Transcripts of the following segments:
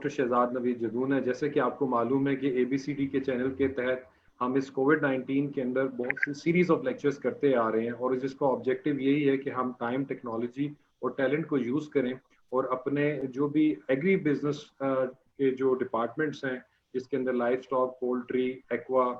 Doctor Shahzad نوید جدون ہے. جیسے کہ آپ کو معلوم ہے کہ ABCD کے چینل کے تحت ہم اس کووڈ-19 کے اندر بہت سی سیریز آف لیکچرز کرتے آ رہے ہیں, اور جس کا آبجیکٹو یہی ہے کہ ہم ٹائم, ٹیکنالوجی اور ٹیلنٹ کو یوز کریں اور اپنے جو بھی ایگری بزنس کے جو ڈپارٹمنٹس ہیں جس کے اندر livestock, poultry, aqua,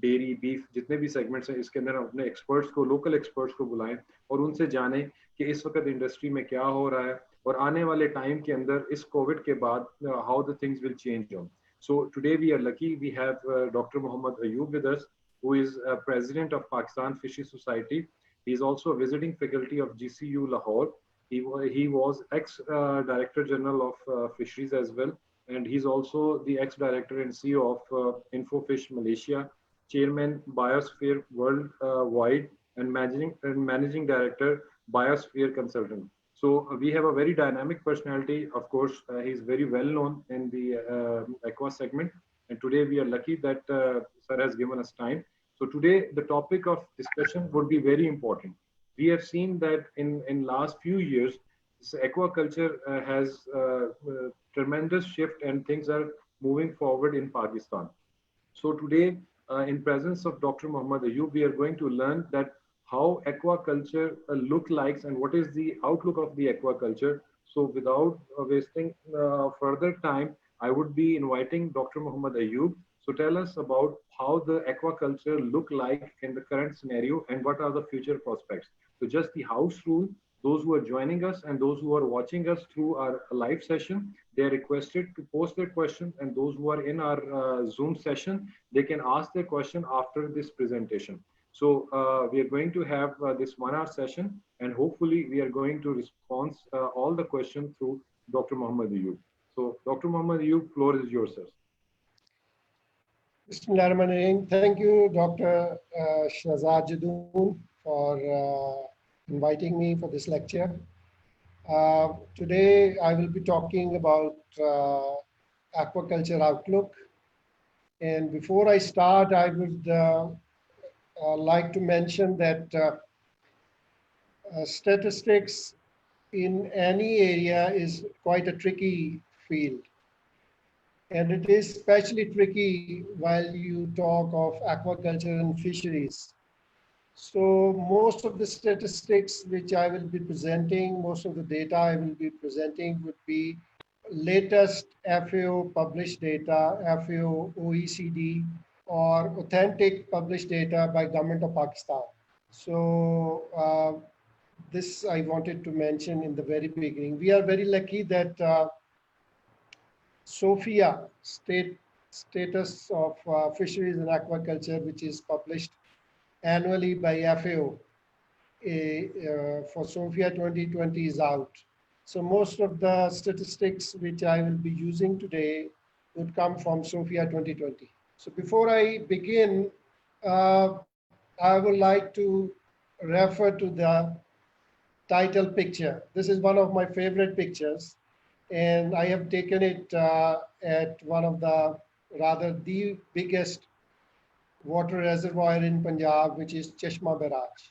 dairy, beef, جتنے بھی سیگمنٹس ہیں, اس کے اندر ہم اپنے ایکسپرٹس کو, لوکل ایکسپرٹس کو بلائیں اور ان سے جانیں کہ اس وقت انڈسٹری میں کیا ہو رہا ہے اور آنے والے ٹائم کے اندر اس کووڈ کے بعد how the things will change on. So today we are lucky we have Dr. Muhammad Ayub with us, who is president of Pakistan Fisheries Society. He is also a visiting faculty of GCU Lahore. He was ex-director general of fisheries as well, and he's also the ex-director and CEO of Infofish Malaysia, chairman Biosphere Worldwide, and managing director Biosphere Consultant. So we have a very dynamic personality. Of course, he's very well known in the aqua segment. And today we are lucky that Sir has given us time. So today the topic of discussion would be very important. We have seen that in last few years, this aquaculture has tremendous shift and things are moving forward in Pakistan. So today, in presence of Dr. Muhammad Ayub, we are going to learn that how aquaculture look likes and what is the outlook of the aquaculture. So without wasting further time, I would be inviting Dr. Muhammad Ayub. So tell us about how the aquaculture look like in the current scenario and what are the future prospects. So just the house rule, those who are joining us and those who are watching us through our live session, they are requested to post their question, and those who are in our Zoom session, they can ask their question after this presentation. So we are going to have this 1 hour session, and hopefully we are going to respond all the questions through Dr. Muhammad Ayub. So Dr. Muhammad Ayub, floor is yours, sir. Bismillahirrahmanirrahim. Thank you, Dr. Shahzad Jadoon, for inviting me for this lecture. Today I will be talking about aquaculture outlook. And before I start, I would like to mention that statistics in any area is quite a tricky field. And it is especially tricky while you talk of aquaculture and fisheries. So most of the statistics which I will be presenting, most of the data I will be presenting would be latest FAO published data, FAO, OECD, or authentic published data by Government of Pakistan. So this I wanted to mention in the very beginning. We are very lucky that SOFIA, Status of Fisheries and Aquaculture, which is published annually by FAO, for SOFIA 2020 is out. So most of the statistics which I will be using today would come from SOFIA 2020. So before I begin, I would like to refer to the title picture. This is one of my favorite pictures, and I have taken it at one of the biggest water reservoir in Punjab, which is Chashma Barrage.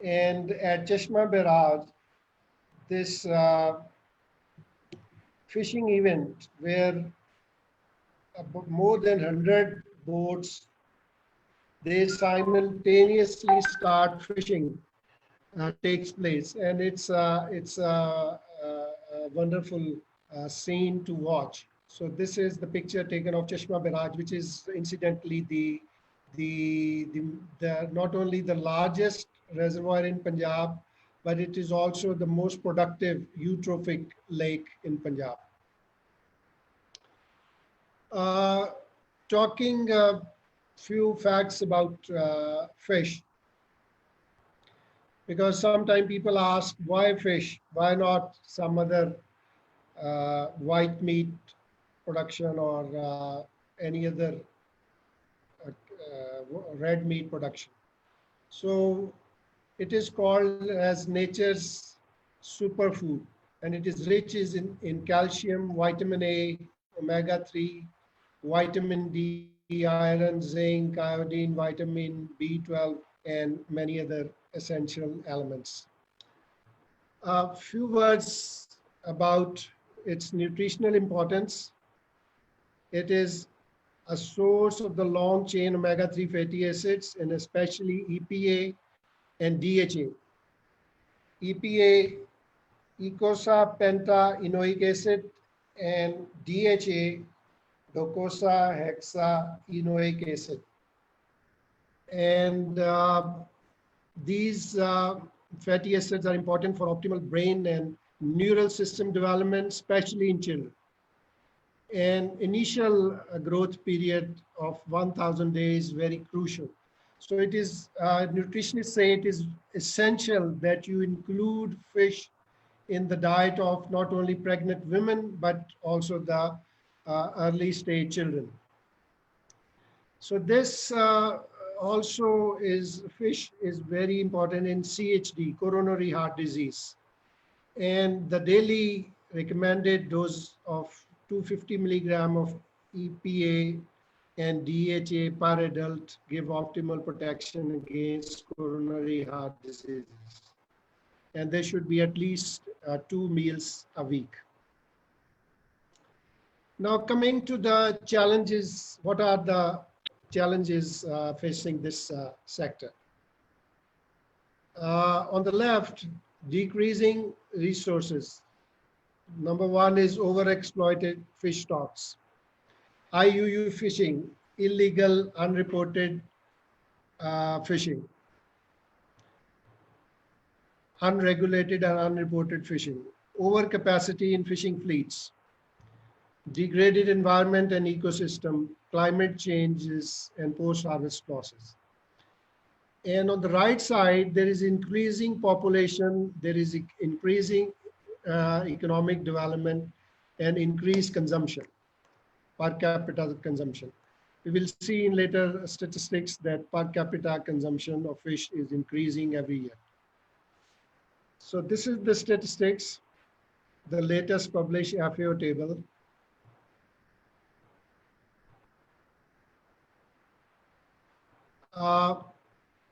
And at Chashma Barrage, this fishing event where more than 100 boats, they simultaneously start fishing, takes place, and it's a wonderful scene to watch. So this is the picture taken of Chashma Barrage, which is incidentally the not only the largest reservoir in Punjab, but it is also the most productive eutrophic lake in Punjab. Talking a few facts about fish, because sometimes people ask, why fish? Why not some other white meat production or any other red meat production? So it is called as nature's superfood, and it is rich in calcium, vitamin A, omega-3, vitamin D, iron, zinc, iodine, vitamin B12, and many other essential elements. A few words about its nutritional importance. It is a source of the long chain omega-3 fatty acids, and especially EPA and DHA. EPA, eicosapentaenoic acid, and DHA, docosahexaenoic acid. And these fatty acids are important for optimal brain and neural system development, especially in children. And initial growth period of 1,000 days very crucial. So it is, nutritionists say it is essential that you include fish in the diet of not only pregnant women, but also the early stage children. So this also is, fish is very important in CHD, coronary heart disease. And the daily recommended dose of 250 milligram of EPA and DHA per adult give optimal protection against coronary heart diseases. And there should be at least 2 meals a week. Now coming to the challenges, what are the challenges facing this sector? On the left, decreasing resources. Number one is overexploited fish stocks. IUU fishing, illegal unreported fishing. Unregulated and unreported fishing. Overcapacity in fishing fleets. Degraded environment and ecosystem, climate changes, and post-harvest losses. And on the right side, there is increasing population, there is increasing economic development, and increased consumption, per capita consumption. We will see in later statistics that per capita consumption of fish is increasing every year. So this is the statistics, the latest published FAO table.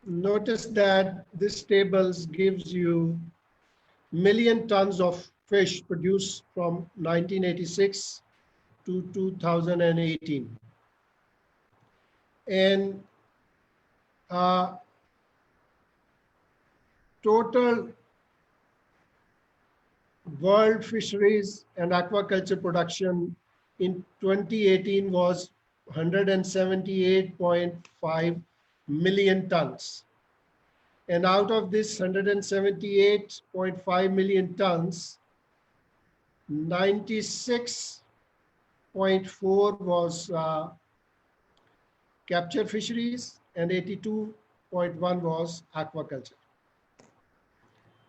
Notice that this table gives you million tons of fish produced from 1986 to 2018. And total world fisheries and aquaculture production in 2018 was 178.5 million tons. And out of this 178.5 million tons, 96.4 was capture fisheries and 82.1 was aquaculture.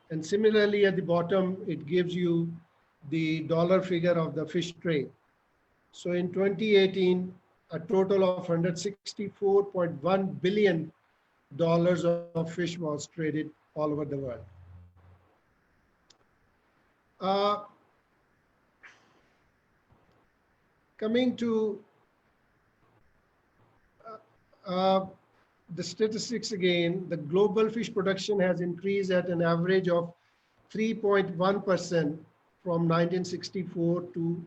And similarly at the bottom, it gives you the dollar figure of the fish trade. So in 2018, a total of $164.1 billion of fish was traded all over the world. Coming to the statistics again, the global fish production has increased at an average of 3.1% from 1964 to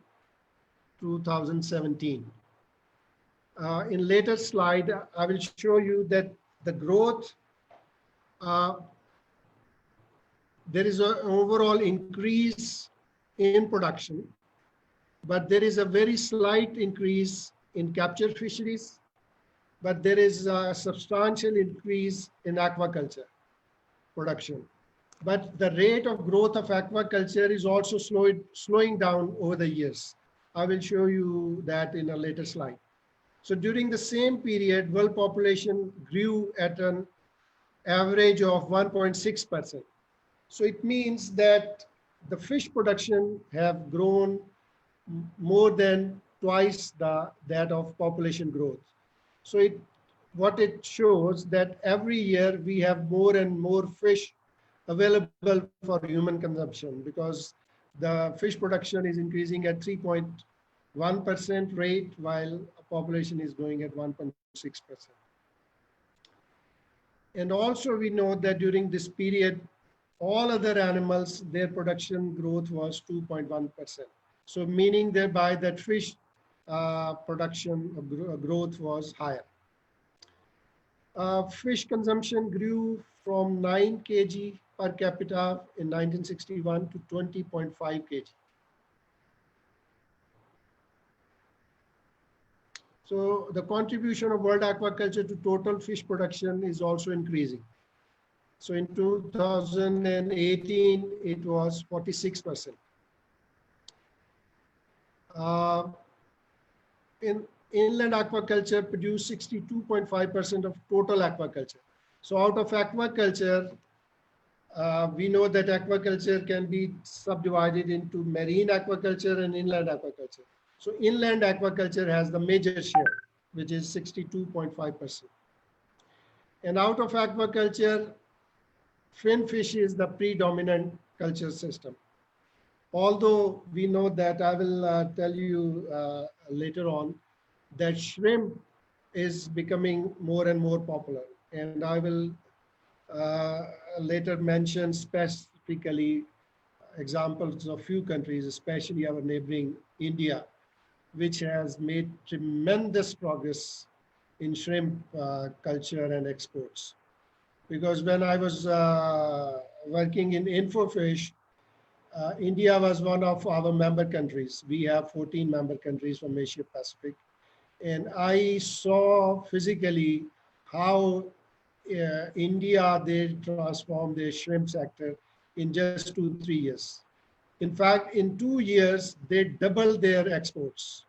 2017. In later slide, I will show you that the growth, there is an overall increase in production, but there is a very slight increase in capture fisheries, but there is a substantial increase in aquaculture production. But the rate of growth of aquaculture is also slowing down over the years. I will show you that in a later slide. So during the same period, world population grew at an average of 1.6%. So it means that the fish production have grown more than twice that of population growth. So what it shows that every year we have more and more fish available for human consumption because the fish production is increasing at 3.1% rate while population is growing at 1.6%. And also we know that during this period, all other animals, their production growth was 2.1%. So meaning thereby that fish production growth was higher. Fish consumption grew from 9 kg per capita in 1961 to 20.5 kg. So the contribution of world aquaculture to total fish production is also increasing. So in 2018, it was 46%. In inland aquaculture produced 62.5% of total aquaculture. So out of aquaculture, we know that aquaculture can be subdivided into marine aquaculture and inland aquaculture. So inland aquaculture has the major share, which is 62.5%. And out of aquaculture, fin fish is the predominant culture system. Although we know that, I will tell you later on, that shrimp is becoming more and more popular. And I will later mention specifically examples of few countries, especially our neighboring India, which has made tremendous progress in shrimp culture and exports. Because when I was working in Infofish, India was one of our member countries. We have 14 member countries from Asia Pacific. And I saw physically how India, they transformed their shrimp sector in just 2-3 years. In fact, in 2 years, they doubled their exports.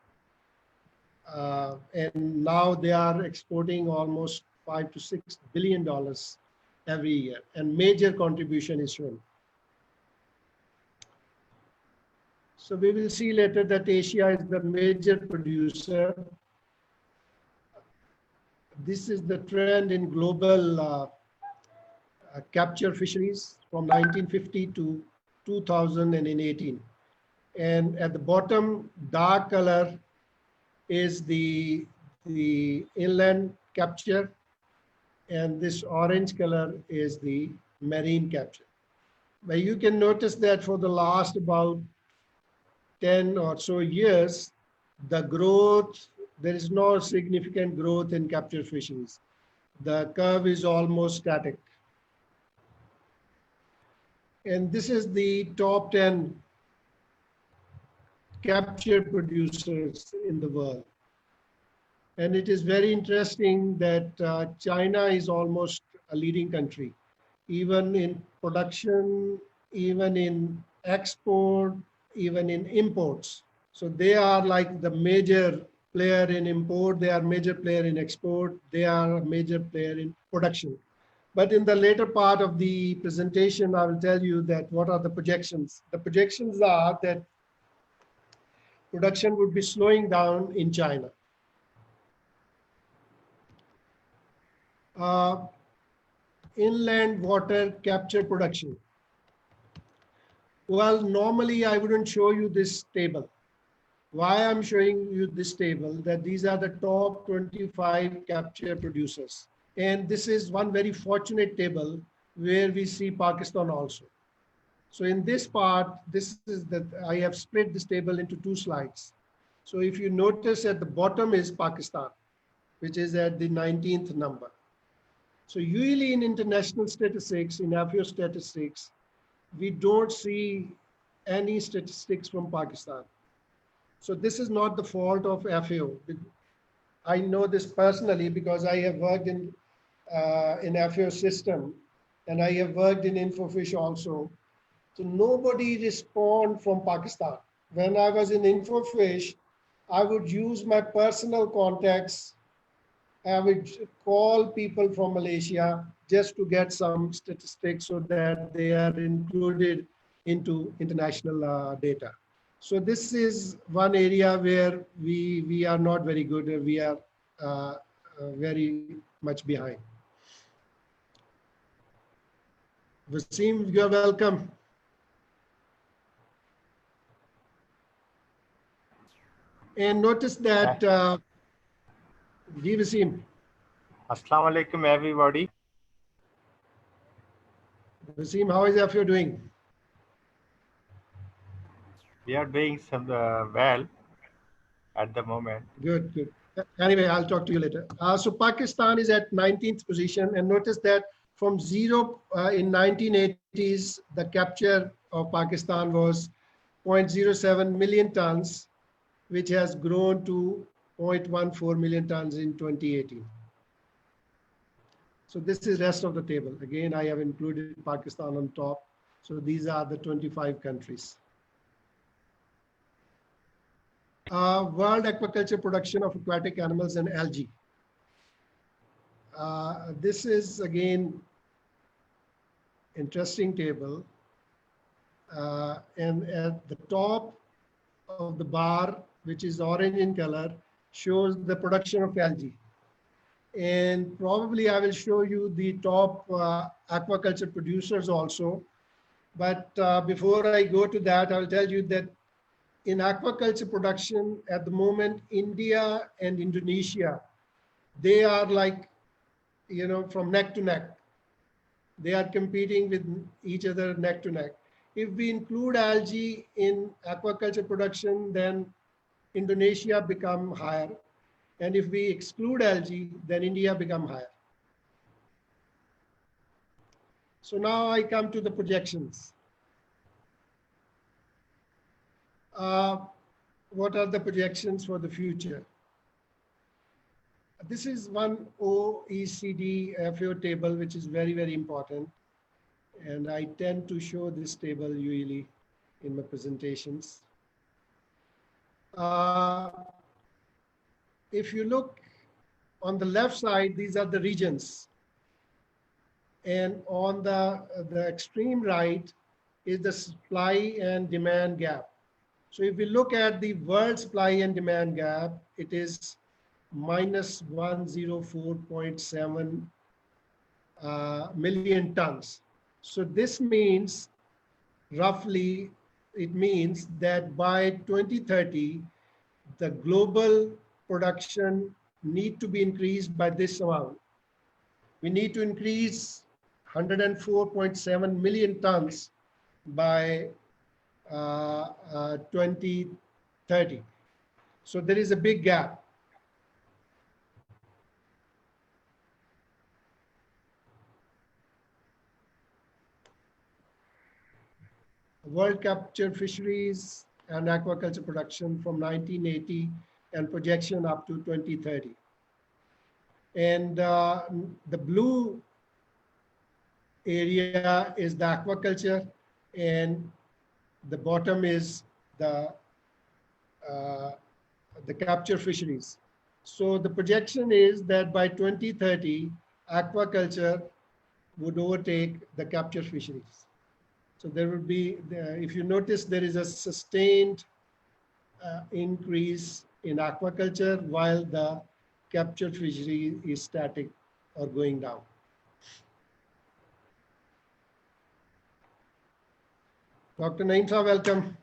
And now they are exporting almost $5 to $6 billion every year. And major contribution is shrimp. So we will see later that Asia is the major producer. This is the trend in global capture fisheries from 1950 to 2018. And at the bottom, dark color is the inland capture, and this orange color is the marine capture. But you can notice that for the last about 10 or so years, the growth, there is no significant growth in capture fisheries. The curve is almost static. And this is the top 10 capture producers in the world. And it is very interesting that China is almost a leading country, even in production, even in export, even in imports. So they are like the major player in import, they are major player in export, they are a major player in production. But in the later part of the presentation, I will tell you that what are the projections. The projections are that production would be slowing down in China. Inland water capture production. Well, normally I wouldn't show you this table. Why I'm showing you this table, that these are the top 25 capture producers. And this is one very fortunate table where we see Pakistan also. So in this part, this is that I have split this table into 2 slides. So if you notice at the bottom is Pakistan, which is at the 19th number. So usually in international statistics, in FAO statistics, we don't see any statistics from Pakistan. So this is not the fault of FAO. I know this personally because I have worked in FAO system and I have worked in Infofish also. So nobody respond from Pakistan. When I was in Infofish, I would use my personal contacts. I would call people from Malaysia just to get some statistics so that they are included into international data. So this is one area where we are not very good. We are very much behind. Wasim, you are welcome. And notice that, Wasim. Assalamu alaikum, everybody. Wasim, how is FAO doing? We are doing some well at the moment. Good, good. Anyway, I'll talk to you later. So Pakistan is at 19th position, and notice that from zero in 1980s, the capture of Pakistan was 0.07 million tons, which has grown to 0.14 million tons in 2018. So this is rest of the table. Again, I have included Pakistan on top. So these are the 25 countries. World aquaculture production of aquatic animals and algae. This is again interesting table. And at the top of the bar, which is orange in color, shows the production of algae. And probably I will show you the top aquaculture producers also. But before I go to that, I'll tell you that in aquaculture production at the moment, India and Indonesia, they are like, you know, from neck to neck. They are competing with each other neck to neck. If we include algae in aquaculture production, then Indonesia become higher. And if we exclude algae, then India become higher. So now I come to the projections. What are the projections for the future? This is one OECD FAO table, which is very, very important. And I tend to show this table usually in my presentations. If you look on the left side, these are the regions. And on the extreme right is the supply and demand gap. So if we look at the world supply and demand gap, it is minus 104.7 million tons. So this means roughly, it means that by 2030, the global production need to be increased by this amount. We need to increase 104.7 million tons by 2030. So there is a big gap. World capture fisheries and aquaculture production from 1980 and projection up to 2030. And the blue area is the aquaculture, and the bottom is the capture fisheries. So the projection is that by 2030, aquaculture would overtake the capture fisheries. So there would be, if you notice, there is a sustained increase in aquaculture while the capture fishery is static or going down. Dr. Naeem Sir, welcome.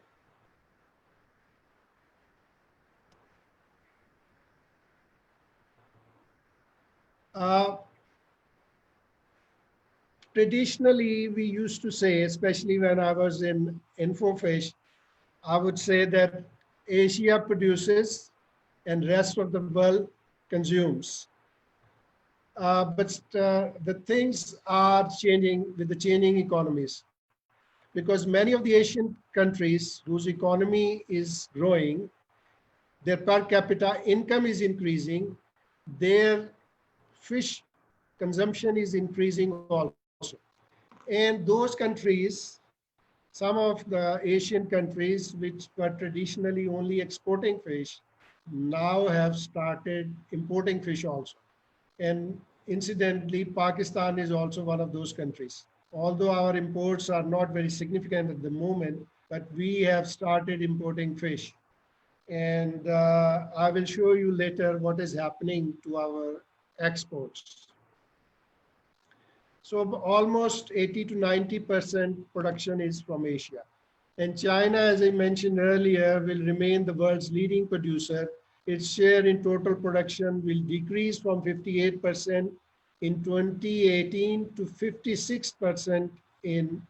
Traditionally, we used to say, especially when I was in InfoFish, I would say that Asia produces and rest of the world consumes. But the things are changing with the changing economies, because many of the Asian countries whose economy is growing, their per capita income is increasing, their fish consumption is increasing also. And those countries, some of the Asian countries which were traditionally only exporting fish, now have started importing fish also. And incidentally, Pakistan is also one of those countries. Although our imports are not very significant at the moment, but we have started importing fish. And I will show you later what is happening to our exports. So almost 80 to 90% production is from Asia. And China, as I mentioned earlier, will remain the world's leading producer. Its share in total production will decrease from 58% in 2018 to 56% in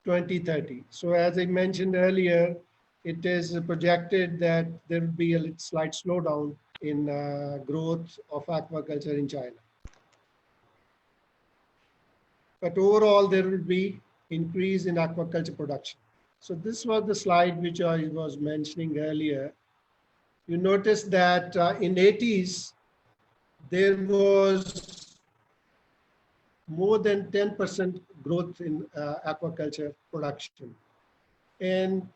2030. So as I mentioned earlier, it is projected that there will be a slight slowdown in growth of aquaculture in China. But overall, there will be increase in aquaculture production. So this was the slide which I was mentioning earlier. You notice that in 80s, there was more than 10% growth in aquaculture production. And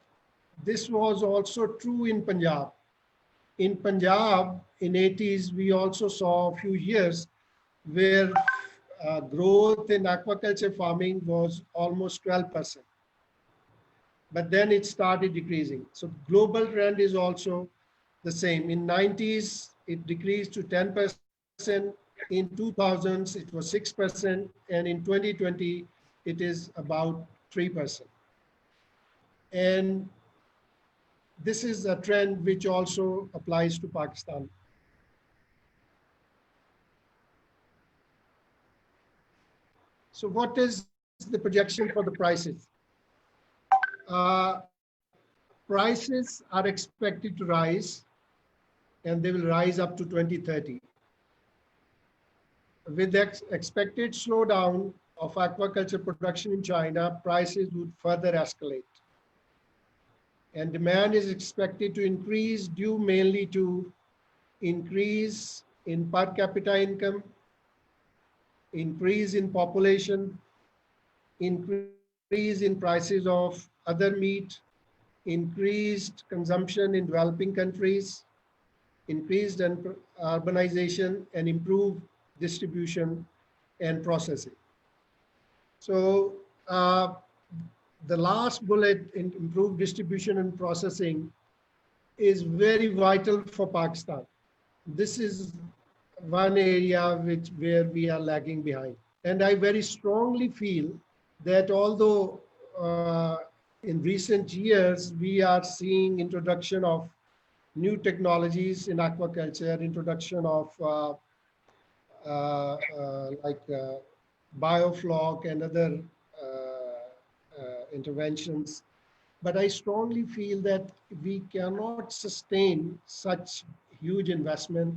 this was also true in Punjab. In Punjab, in 80s, we also saw a few years where growth in aquaculture farming was almost 12%. But then it started decreasing. So global trend is also the same. In 90s, it decreased to 10%. In 2000s, it was 6%. And in 2020, it is about 3%. And this is a trend which also applies to Pakistan. So what is the projection for the prices? Prices are expected to rise, and they will rise up to 2030. With the expected slowdown of aquaculture production in China, prices would further escalate. And demand is expected to increase due mainly to increase in per capita income, increase in population, increase in prices of other meat, increased consumption in developing countries, increased urbanization, and improved distribution and processing. So the last bullet in improved distribution and processing is very vital for Pakistan. This is one area where we are lagging behind. And I very strongly feel that although in recent years, we are seeing introduction of new technologies in aquaculture, introduction of biofloc and other interventions. But I strongly feel that we cannot sustain such huge investment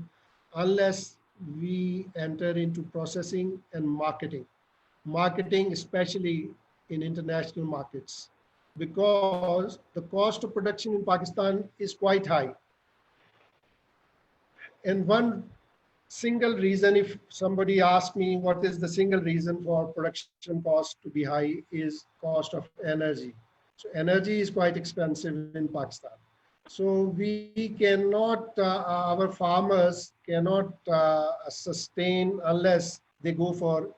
unless we enter into processing and marketing. Marketing, especially in international markets, because the cost of production in Pakistan is quite high. And one single reason, if somebody asks me what is the single reason for production cost to be high, is cost of energy. So energy is quite expensive in Pakistan. So we cannot, our farmers cannot sustain unless they go for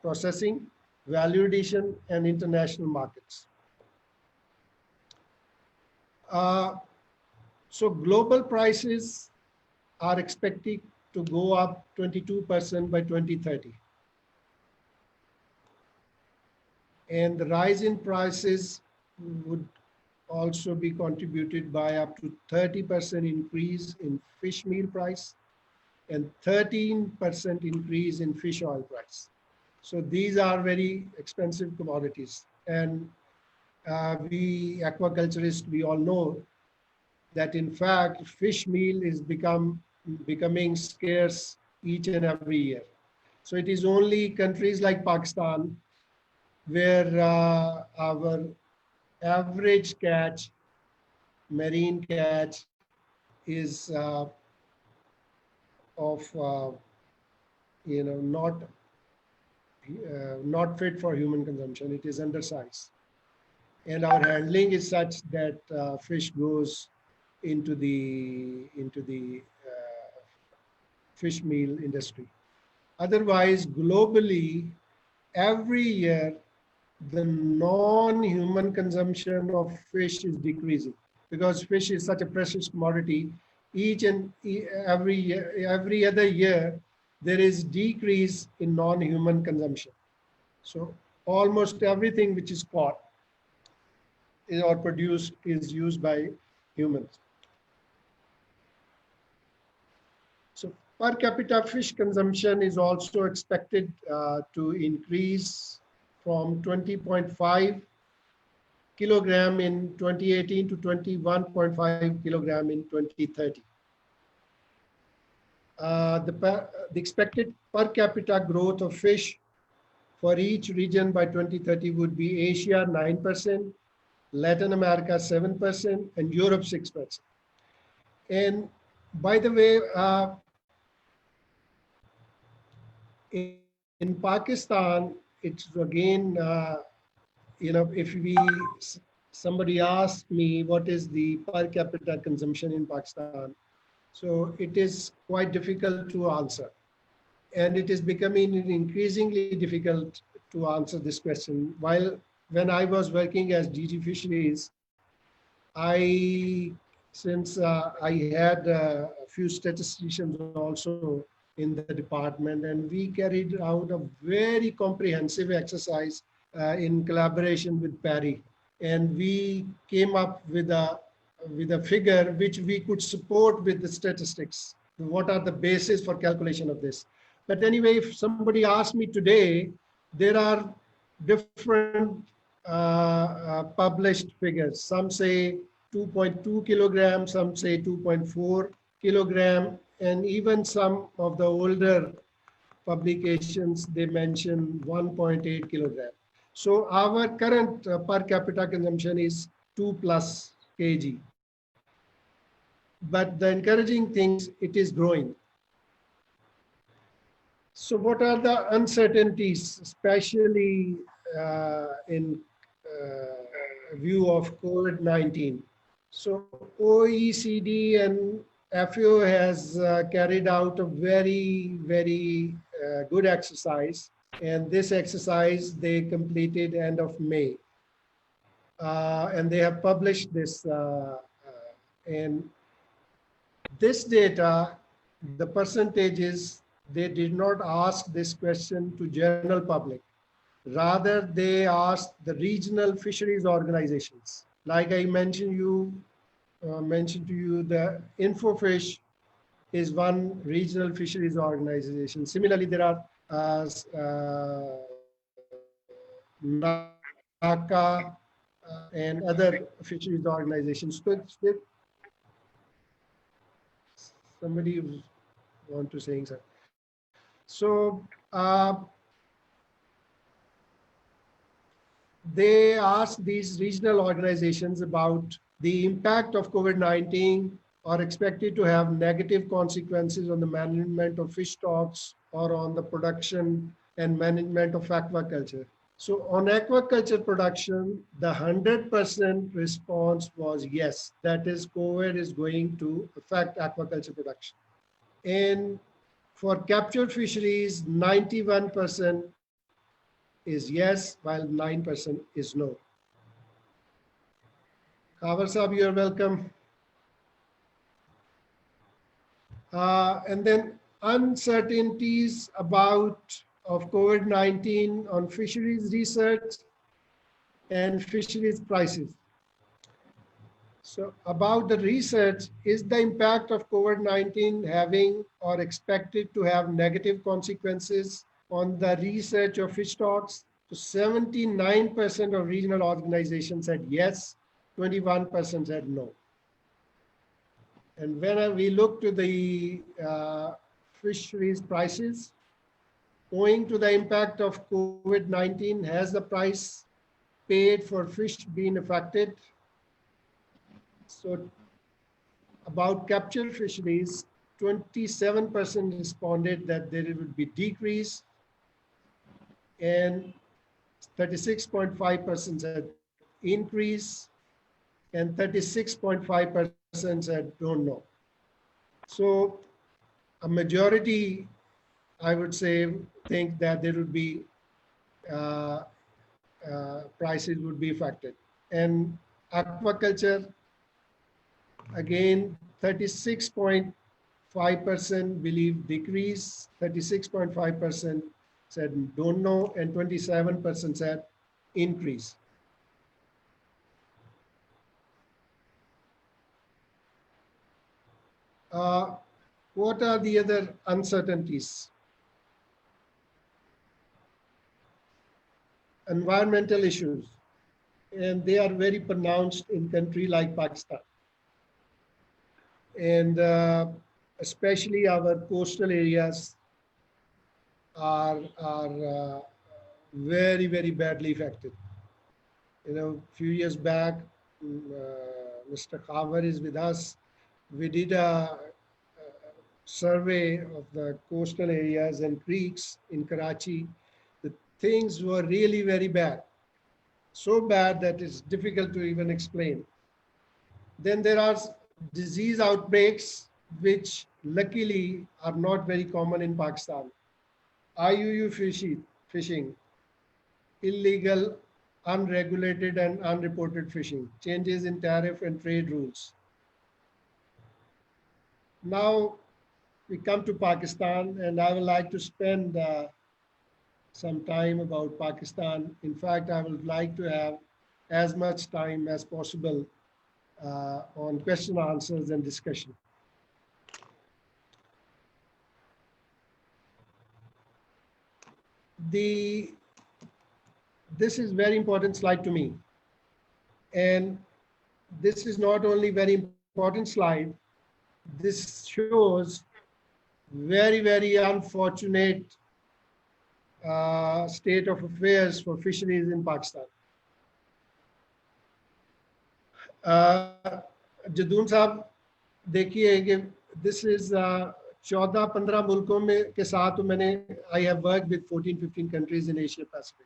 processing, value addition, and international markets. So global prices are expected to go up 22% by 2030. And the rise in prices would also be contributed by up to 30% increase in fish meal price and 13% increase in fish oil price. So these are very expensive commodities. And we aquaculturists, we all know that in fact, fish meal is becoming scarce each and every year. So it is only countries like Pakistan where our average catch, marine catch, is not fit for human consumption. It is undersized, and our handling is such that fish goes into the fish meal industry. Otherwise, globally, every year, the non-human consumption of fish is decreasing because fish is such a precious commodity. Each and every other year, there is decrease in non-human consumption. So almost everything which is caught or produced is used by humans. So per capita fish consumption is also expected to increase from 20.5 kilogram in 2018 to 21.5 kilogram in 2030. The expected per capita growth of fish for each region by 2030 would be Asia 9%, Latin America 7%, and Europe 6%. And by the way, in Pakistan, it's again, if somebody asks me what is the per capita consumption in Pakistan, so it is quite difficult to answer. And it is becoming increasingly difficult to answer this question. When I was working as DG Fisheries, since I had a few statisticians also in the department, and we carried out a very comprehensive exercise in collaboration with Perry. And we came up with a figure which we could support with the statistics. What are the basis for calculation of this? But anyway, if somebody asks me today, there are different published figures. Some say 2.2 kilograms, some say 2.4 kilogram, and even some of the older publications, they mention 1.8 kilogram. So our current per capita consumption is 2+ kg. But the encouraging things, it is growing. So what are the uncertainties, especially in view of COVID-19? So OECD and FAO has carried out a very, very good exercise. And this exercise, they completed end of May. And they have published this. And this data, the percentages, they did not ask this question to general public. Rather, they asked the regional fisheries organizations. Like I mentioned to you, the InfoFish is one regional fisheries organization. Similarly, there are NACA and other fisheries organizations. Somebody want to say something. So they asked these regional organizations about the impact of COVID-19 are expected to have negative consequences on the management of fish stocks or on the production and management of aquaculture. So on aquaculture production, the 100% response was yes, that is COVID is going to affect aquaculture production. And for captured fisheries, 91% is yes, while 9% is no. Khavar Saab, you are welcome. And then uncertainties of COVID-19 on fisheries research and fisheries prices. So about the research, is the impact of COVID-19 having or expected to have negative consequences on the research of fish stocks? So 79% of regional organizations said yes, 21% said no. And when we look to the fisheries prices, owing to the impact of COVID-19, has the price paid for fish been affected? So about captured fisheries, 27% responded that there would be decrease, and 36.5% said increase, and 36.5% said don't know. So a majority, I would say, think that there would be prices would be affected. And aquaculture, again, 36.5% believe decrease, 36.5% said don't know, and 27% said increase. What are the other uncertainties? Environmental issues. and they are very pronounced in country like Pakistan. And especially our coastal areas are very, very badly affected. You know, a few years back, Mr. Khavar is with us. We did a survey of the coastal areas and creeks in Karachi. The things were really very bad, so bad that it's difficult to even explain. Then there are disease outbreaks, which luckily are not very common in Pakistan. IUU fishing, illegal, unregulated and unreported fishing, changes in tariff and trade rules. Now we come to Pakistan, and I would like to spend some time about Pakistan. In fact, I would like to have as much time as possible on question answers and discussion. This is very important slide to me. And this is not only very important slide, this shows very, very unfortunate state of affairs for fisheries in Pakistan. Jadoon साहब देखिए कि this is 14-15 मुल्कों में के साथ मैंने I have worked with 14-15 countries in Asia Pacific.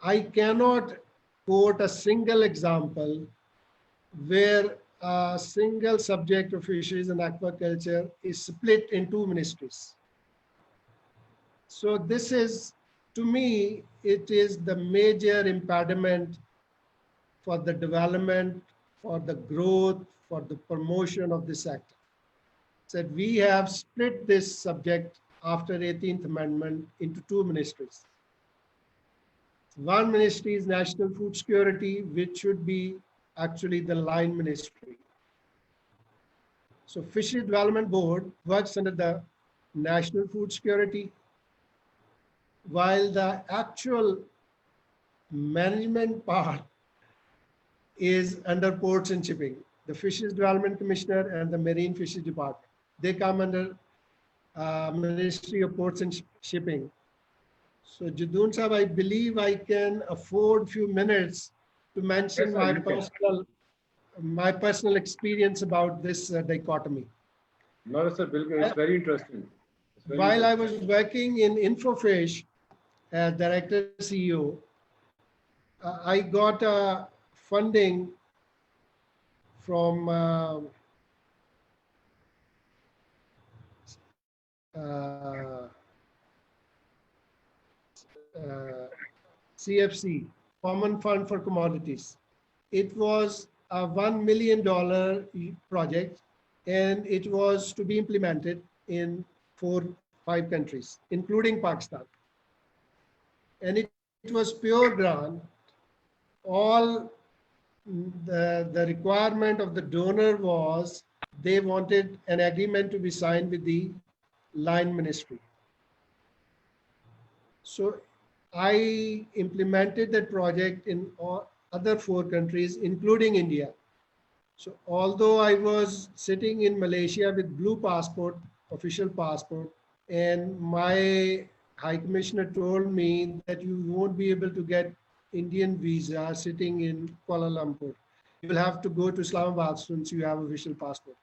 I cannot quote a single example where a single subject of fisheries and aquaculture is split in two ministries. So this is, to me, it is the major impediment for the development, for the growth, for the promotion of this sector. So we have split this subject after 18th Amendment into two ministries. One ministry is National Food Security, which should be actually the line ministry. So Fishery Development Board works under the National Food Security, while the actual management part is under Ports and Shipping, the Fisheries Development Commissioner and the Marine Fisheries Department. They come under Ministry of Ports and Shipping. So Jadoon Sahab, I believe I can afford few minutes to mention my personal experience about this dichotomy. No, sir, it's very interesting. While I was working in Infofish as Director CEO, I got funding from CFC, Common Fund for Commodities. It was a $1 million project, and it was to be implemented in 4-5 countries, including Pakistan. And it was pure grant. All the requirement of the donor was they wanted an agreement to be signed with the line ministry. So I implemented that project in other 4 countries, including India. So although I was sitting in Malaysia with blue passport, official passport, and my High Commissioner told me that you won't be able to get Indian visa sitting in Kuala Lumpur. You will have to go to Islamabad since you have official passport.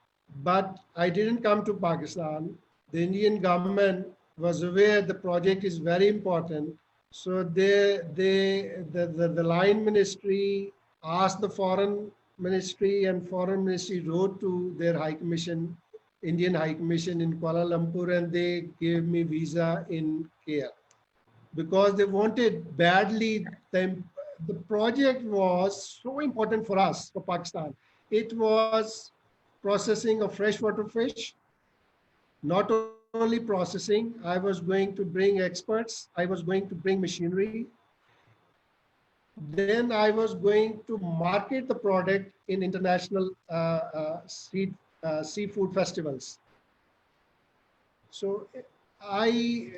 But I didn't come to Pakistan. The Indian government was aware the project is very important. So the line ministry asked the foreign ministry, and foreign ministry wrote to their High Commission, Indian High Commission in Kuala Lumpur, and they gave me visa in KL. Because they wanted badly, the project was so important for us, for Pakistan. It was processing of freshwater fish, not only processing. I was going to bring experts, I was going to bring machinery. Then I was going to market the product in international seafood festivals. So I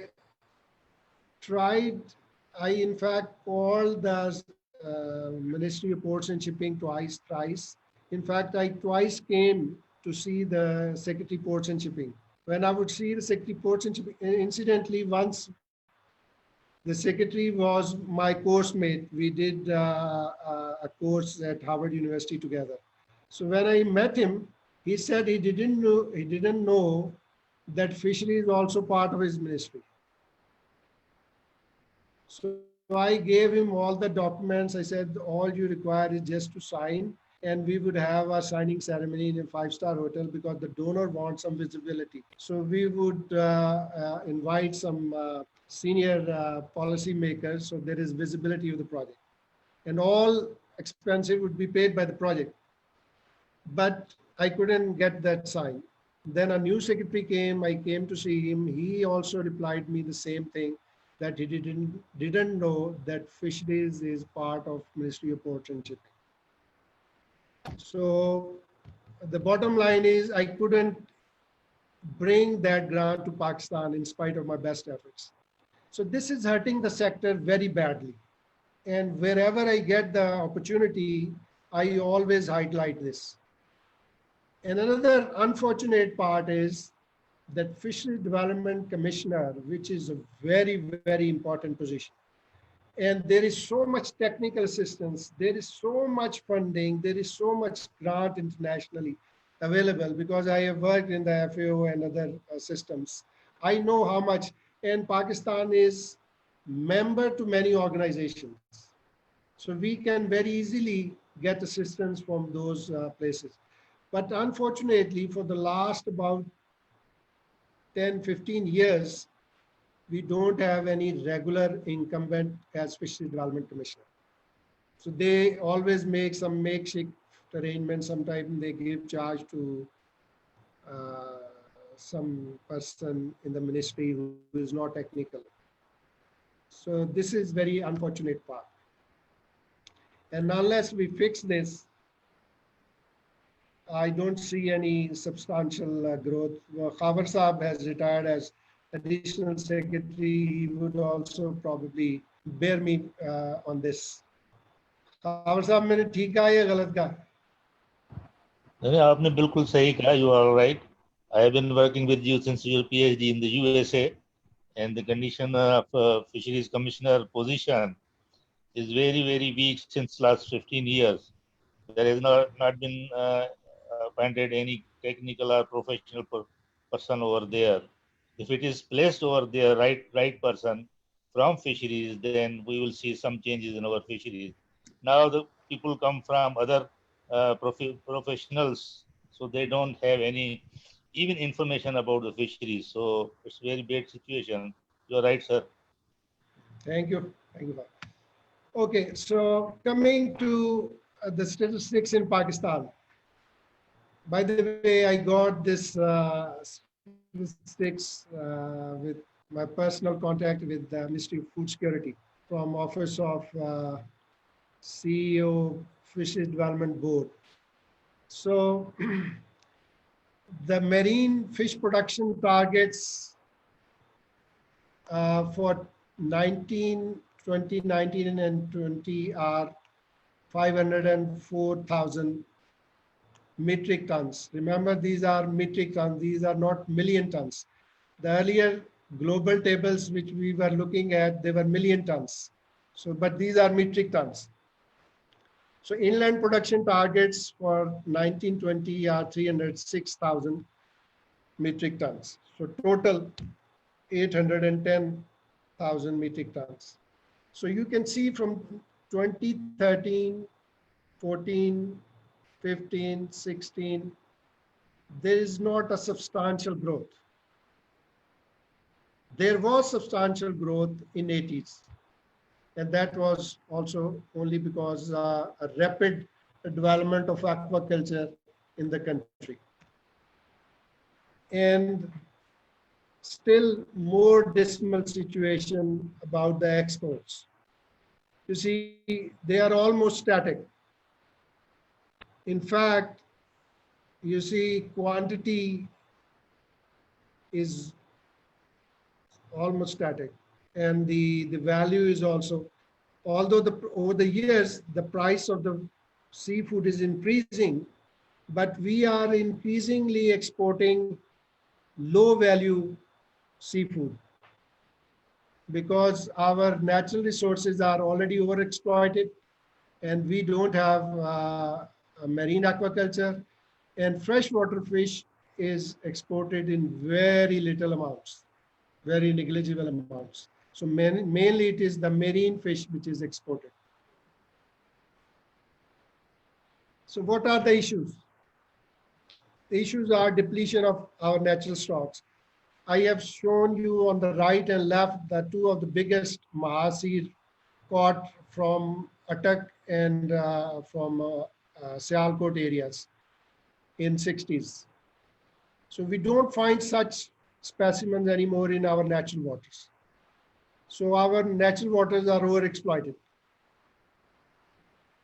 in fact called the Ministry of Ports and Shipping thrice. In fact, I twice came to see the Secretary Ports and Shipping. When I would see the Secretary Ports and Shipping, incidentally, once the Secretary was my course mate. We did a course at Harvard University together. So when I met him, he said he didn't know that fishery is also part of his ministry. So I gave him all the documents. I said, all you require is just to sign, and we would have a signing ceremony in a five-star hotel because the donor wants some visibility. So we would invite some senior policy makers, so there is visibility of the project. And all expenses would be paid by the project. But I couldn't get that sign. Then a new secretary came, I came to see him. He also replied me the same thing, that he didn't know that fisheries is part of Ministry of Ports and Shipping. So the bottom line is I couldn't bring that grant to Pakistan in spite of my best efforts. So this is hurting the sector very badly. And wherever I get the opportunity, I always highlight this. And another unfortunate part is that Fisheries Development Commissioner, which is a very, very important position. And there is so much technical assistance, there is so much funding, there is so much grant internationally available, because I have worked in the FAO and other systems. I know how much, and Pakistan is member to many organizations. So we can very easily get assistance from those places. But unfortunately, for the last about 10, 15 years, we don't have any regular incumbent as Fisheries Development Commissioner. So they always make some makeshift arrangements. Sometimes they give charge to some person in the ministry who is not technical. So this is very unfortunate part. And unless we fix this, I don't see any substantial growth. Khabar Saab has retired as additional secretary. He would also probably bear me on this. Khabar Saab, मैंने ठीक कहा या गलत कहा? नहीं, आपने बिल्कुल सही कहा. You are right. I have been working with you since your PhD in the USA, and the condition of Fisheries Commissioner position is very, very weak since last 15 years. There has not been appointed any technical or professional person over there. If it is placed over there, right person from fisheries, then we will see some changes in our fisheries. Now the people come from other professionals, so they don't have any even information about the fisheries. So it's very bad situation. You're right, sir. Thank you. Thank you. Okay, so coming to the statistics in Pakistan. By the way, I got this statistics with my personal contact with the Ministry of Food Security from Office of CEO Fisheries Development Board. So the marine fish production targets for 2019 and 20 are 504,000 metric tons. Remember, these are metric tons. These are not million tons. The earlier global tables which we were looking at, they were million tons. So, but these are metric tons. So inland production targets for 1920 are 306,000 metric tons. So total 810,000 metric tons. So you can see from 2013, 14, 15, 16, there is not a substantial growth. There was substantial growth in 80s. And that was also only because a rapid development of aquaculture in the country. And still more dismal situation about the exports. You see, they are almost static. In fact, you see quantity is almost static, and the value is also although over the years, the price of the seafood is increasing, but we are increasingly exporting low value seafood because our natural resources are already overexploited and we don't have a marine aquaculture, and freshwater fish is exported in very little amounts, very negligible amounts. So mainly it is the marine fish which is exported. So what are the issues? The issues are depletion of our natural stocks. I have shown you on the right and left the two of the biggest mahasir caught from Attock and from Sialkot areas in 60s. So we don't find such specimens anymore in our natural waters. So our natural waters are overexploited.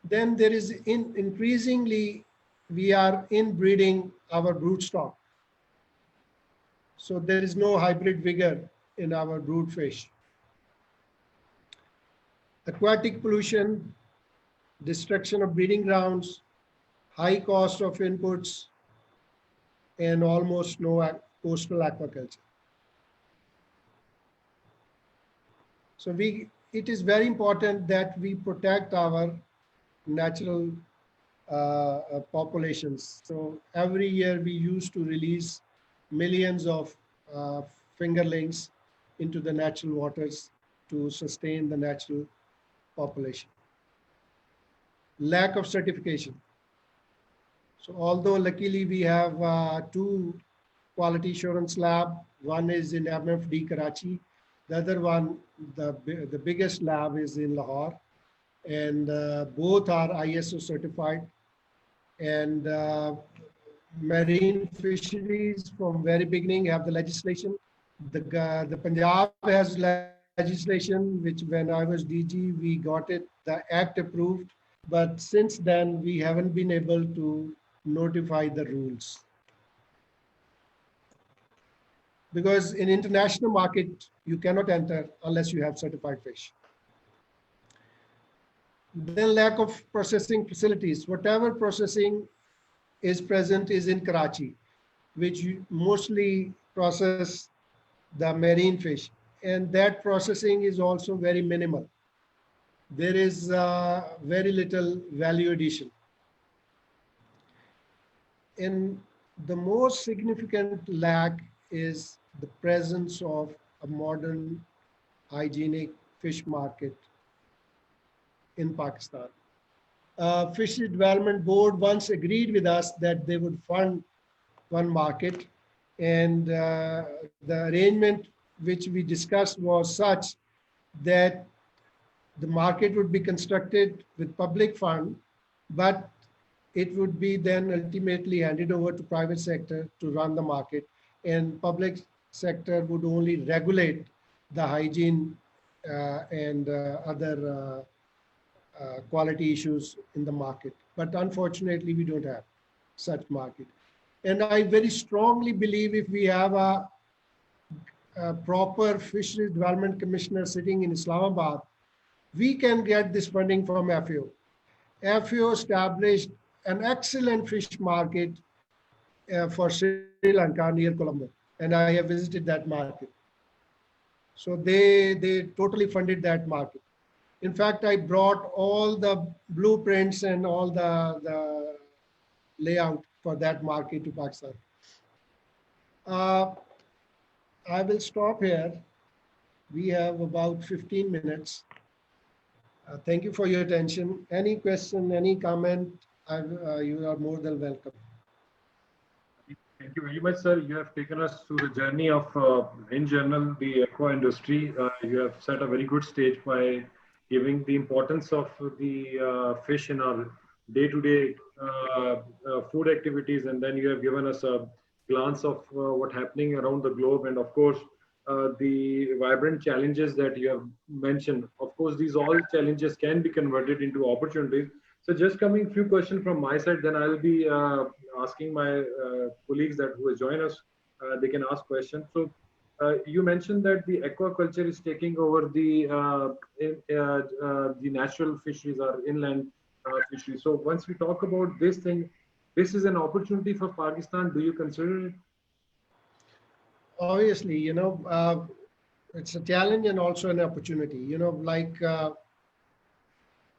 Then there is increasingly, we are inbreeding our brood stock. So there is no hybrid vigor in our brood fish. Aquatic pollution, destruction of breeding grounds, high cost of inputs, and almost no coastal aquaculture. So it is very important that we protect our natural populations. So every year we used to release millions of fingerlings into the natural waters to sustain the natural population. Lack of certification. So although luckily we have two quality assurance lab, one is in MFD Karachi, the other one, the biggest lab is in Lahore, and both are ISO certified. And marine fisheries from very beginning have the legislation. The Punjab has legislation, which when I was DG, we got it, the act approved. But since then, we haven't been able to notify the rules. Because in international market, you cannot enter unless you have certified fish. Then lack of processing facilities. Whatever processing is present is in Karachi, which mostly process the marine fish. And that processing is also very minimal. There is very little value addition. And the most significant lack is the presence of a modern hygienic fish market in Pakistan. Fishery Development Board once agreed with us that they would fund one market, and the arrangement which we discussed was such that the market would be constructed with public fund, but it would be then ultimately handed over to private sector to run the market, and public sector would only regulate the hygiene and other quality issues in the market. But unfortunately, we don't have such market. And I very strongly believe if we have a proper fisheries development commissioner sitting in Islamabad, we can get this funding from FAO. FAO established an excellent fish market for Sri Lanka near Colombo, and I have visited that market. So they totally funded that market. In fact, I brought all the blueprints and all the layout for that market to Pakistan. I will stop here. We have about 15 minutes. Thank you for your attention. Any question, any comment, you are more than welcome. Thank you very much, sir. You have taken us through the journey of, in general, the aqua industry. You have set a very good stage by giving the importance of the fish in our day-to-day food activities, and then you have given us a glance of what's happening around the globe, and of course, the vibrant challenges that you have mentioned. Of course, these all challenges can be converted into opportunities. So just coming few questions from my side, then I'll be asking my colleagues that will join us. They can ask questions. So You mentioned that the aquaculture is taking over the natural fisheries or inland fisheries. So once we talk about this thing, this is an opportunity for Pakistan. Do you consider it? Obviously, it's a challenge and also an opportunity. Like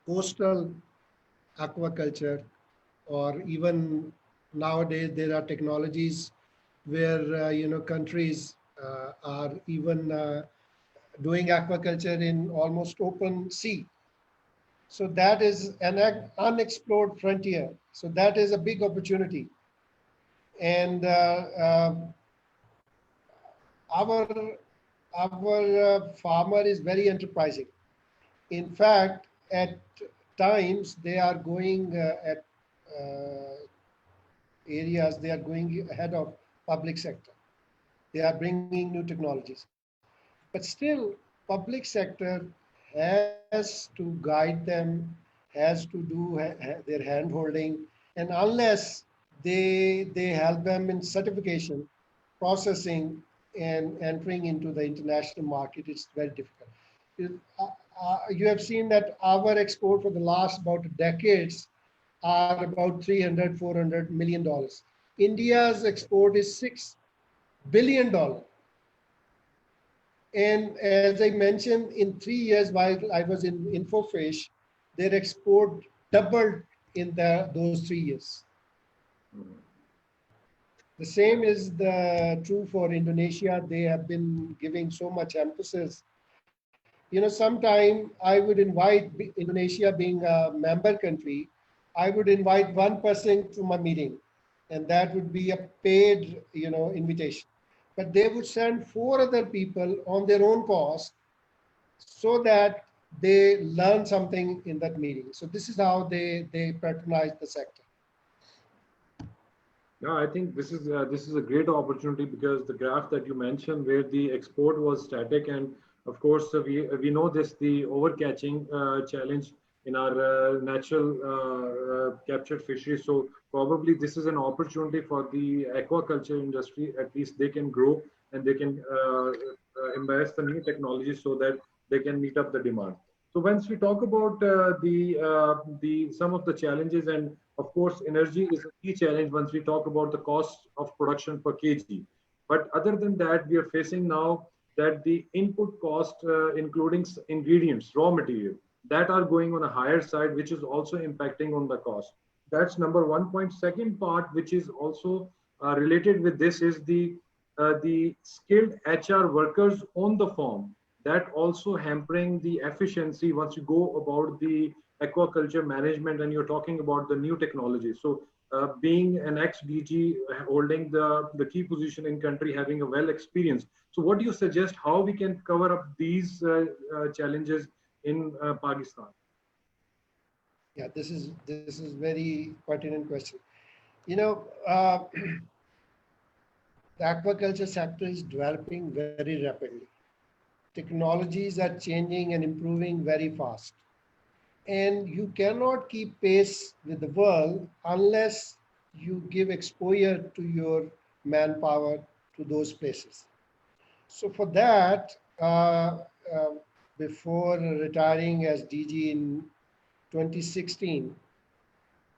coastal aquaculture, or even nowadays there are technologies where countries are even doing aquaculture in almost open sea. So that is an unexplored frontier. So that is a big opportunity. And our farmer is very enterprising. In fact, at times they are going at areas, they are going ahead of public sector. They are bringing new technologies. But still, public sector has to guide them, has to do their hand holding, and unless they help them in certification, processing, and entering into the international market, it's very difficult. You have seen that our export for the last about decades are about 300, $400 million. India's export is $6 billion. And as I mentioned, in 3 years while I was in Infofish, their export doubled in those 3 years. The same is true for Indonesia. They have been giving so much emphasis. Sometime I would invite Indonesia being a member country, I would invite one person to my meeting, and that would be a paid, invitation. But they would send 4 other people on their own cost so that they learn something in that meeting. So this is how they patronize the sector. No, I think this is a great opportunity because the graph that you mentioned, where the export was static, and of course we know this, the overcatching challenge in our natural captured fisheries. So probably this is an opportunity for the aquaculture industry. At least they can grow and they can embrace the new technology so that they can meet up the demand. So once we talk about the some of the challenges, and of course energy is a key challenge once we talk about the cost of production per kg. But other than that, we are facing now that the input cost, including ingredients, raw material, that are going on a higher side, which is also impacting on the cost. That's number one point. Second part, which is also related with this, is the skilled HR workers on the farm. That also hampering the efficiency once you go about the aquaculture management and you're talking about the new technology. So being an ex-DG, holding the key position in country, having a well experience. So what do you suggest how we can cover up these challenges in Pakistan? Yeah, this is very pertinent question. The aquaculture sector is developing very rapidly. Technologies are changing and improving very fast. And you cannot keep pace with the world unless you give exposure to your manpower to those places. So for that, before retiring as DG in 2016,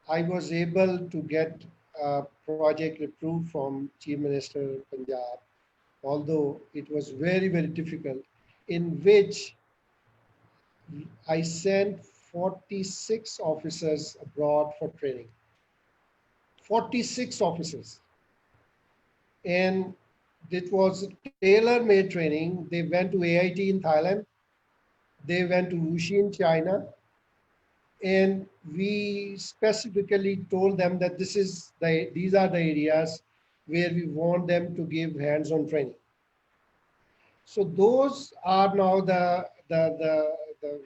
I was able to get a project approved from Chief Minister Punjab, although it was very, very difficult, in which I sent 46 officers abroad for training. 46 officers. And it was tailor-made training. They went to AIT in Thailand. They went to Wuxi in China. And we specifically told them that these are the areas where we want them to give hands-on training. So those are now the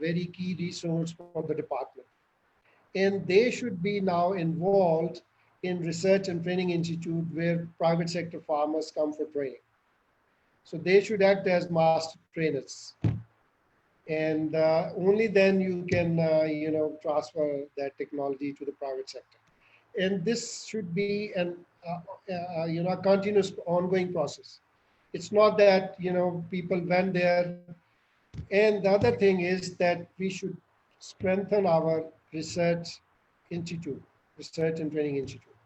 very key resource for the department. And they should be now involved in research and training institute where private sector farmers come for training. So they should act as master trainers. And only then you can, transfer that technology to the private sector. And this should be a continuous ongoing process. It's not that, people went there. And the other thing is that we should strengthen our research institute, research and training institute.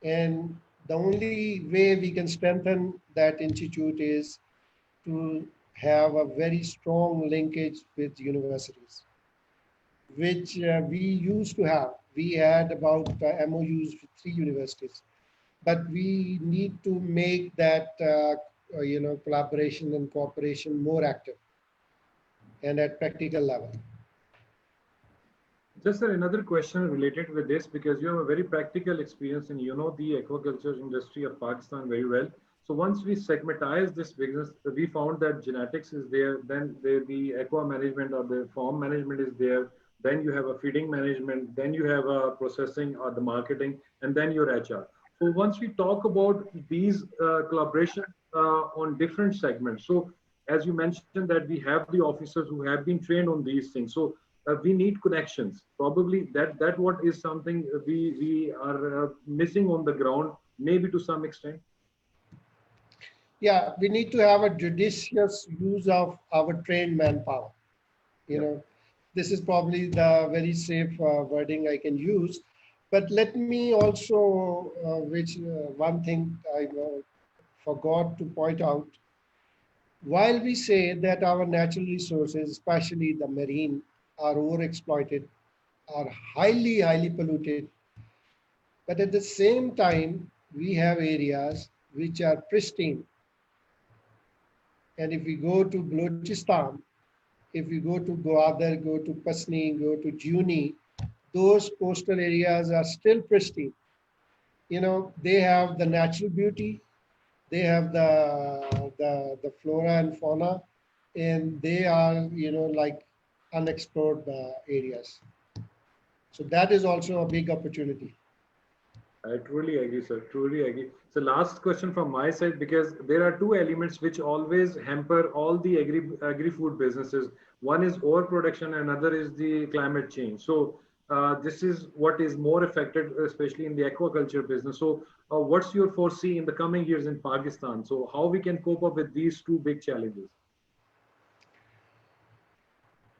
And the only way we can strengthen that institute is to have a very strong linkage with universities, which we used to have. We had about MOUs with 3 universities, but we need to make that collaboration and cooperation more active and at practical level. Just another question related with this, because you have a very practical experience and you know the aquaculture industry of Pakistan very well. So once we segmentize this business, we found that genetics is there, then the aqua management or the farm management is there, then you have a feeding management, then you have a processing or the marketing, and then your HR. So once we talk about these collaboration on different segments, so as you mentioned that we have the officers who have been trained on these things. So we need connections. Probably that what is something we are missing on the ground, maybe to some extent. Yeah, we need to have a judicious use of our trained manpower. This is probably the very safe wording I can use. But let me also, one thing I forgot to point out. While we say that our natural resources, especially the marine, are overexploited, are highly, highly polluted, but at the same time, we have areas which are pristine. And if we go to Balochistan, if we go to Gwadar, go to Pasni, go to Juni, those coastal areas are still pristine. They have the natural beauty, they have the flora and fauna, and they are, like unexplored areas. So that is also a big opportunity. I truly agree, sir. Truly agree. So last question from my side, because there are two elements which always hamper all the agri-food businesses. One is overproduction, and another is the climate change. So this is what is more affected, especially in the aquaculture business. So what's your foresee in the coming years in Pakistan? So how we can cope up with these two big challenges?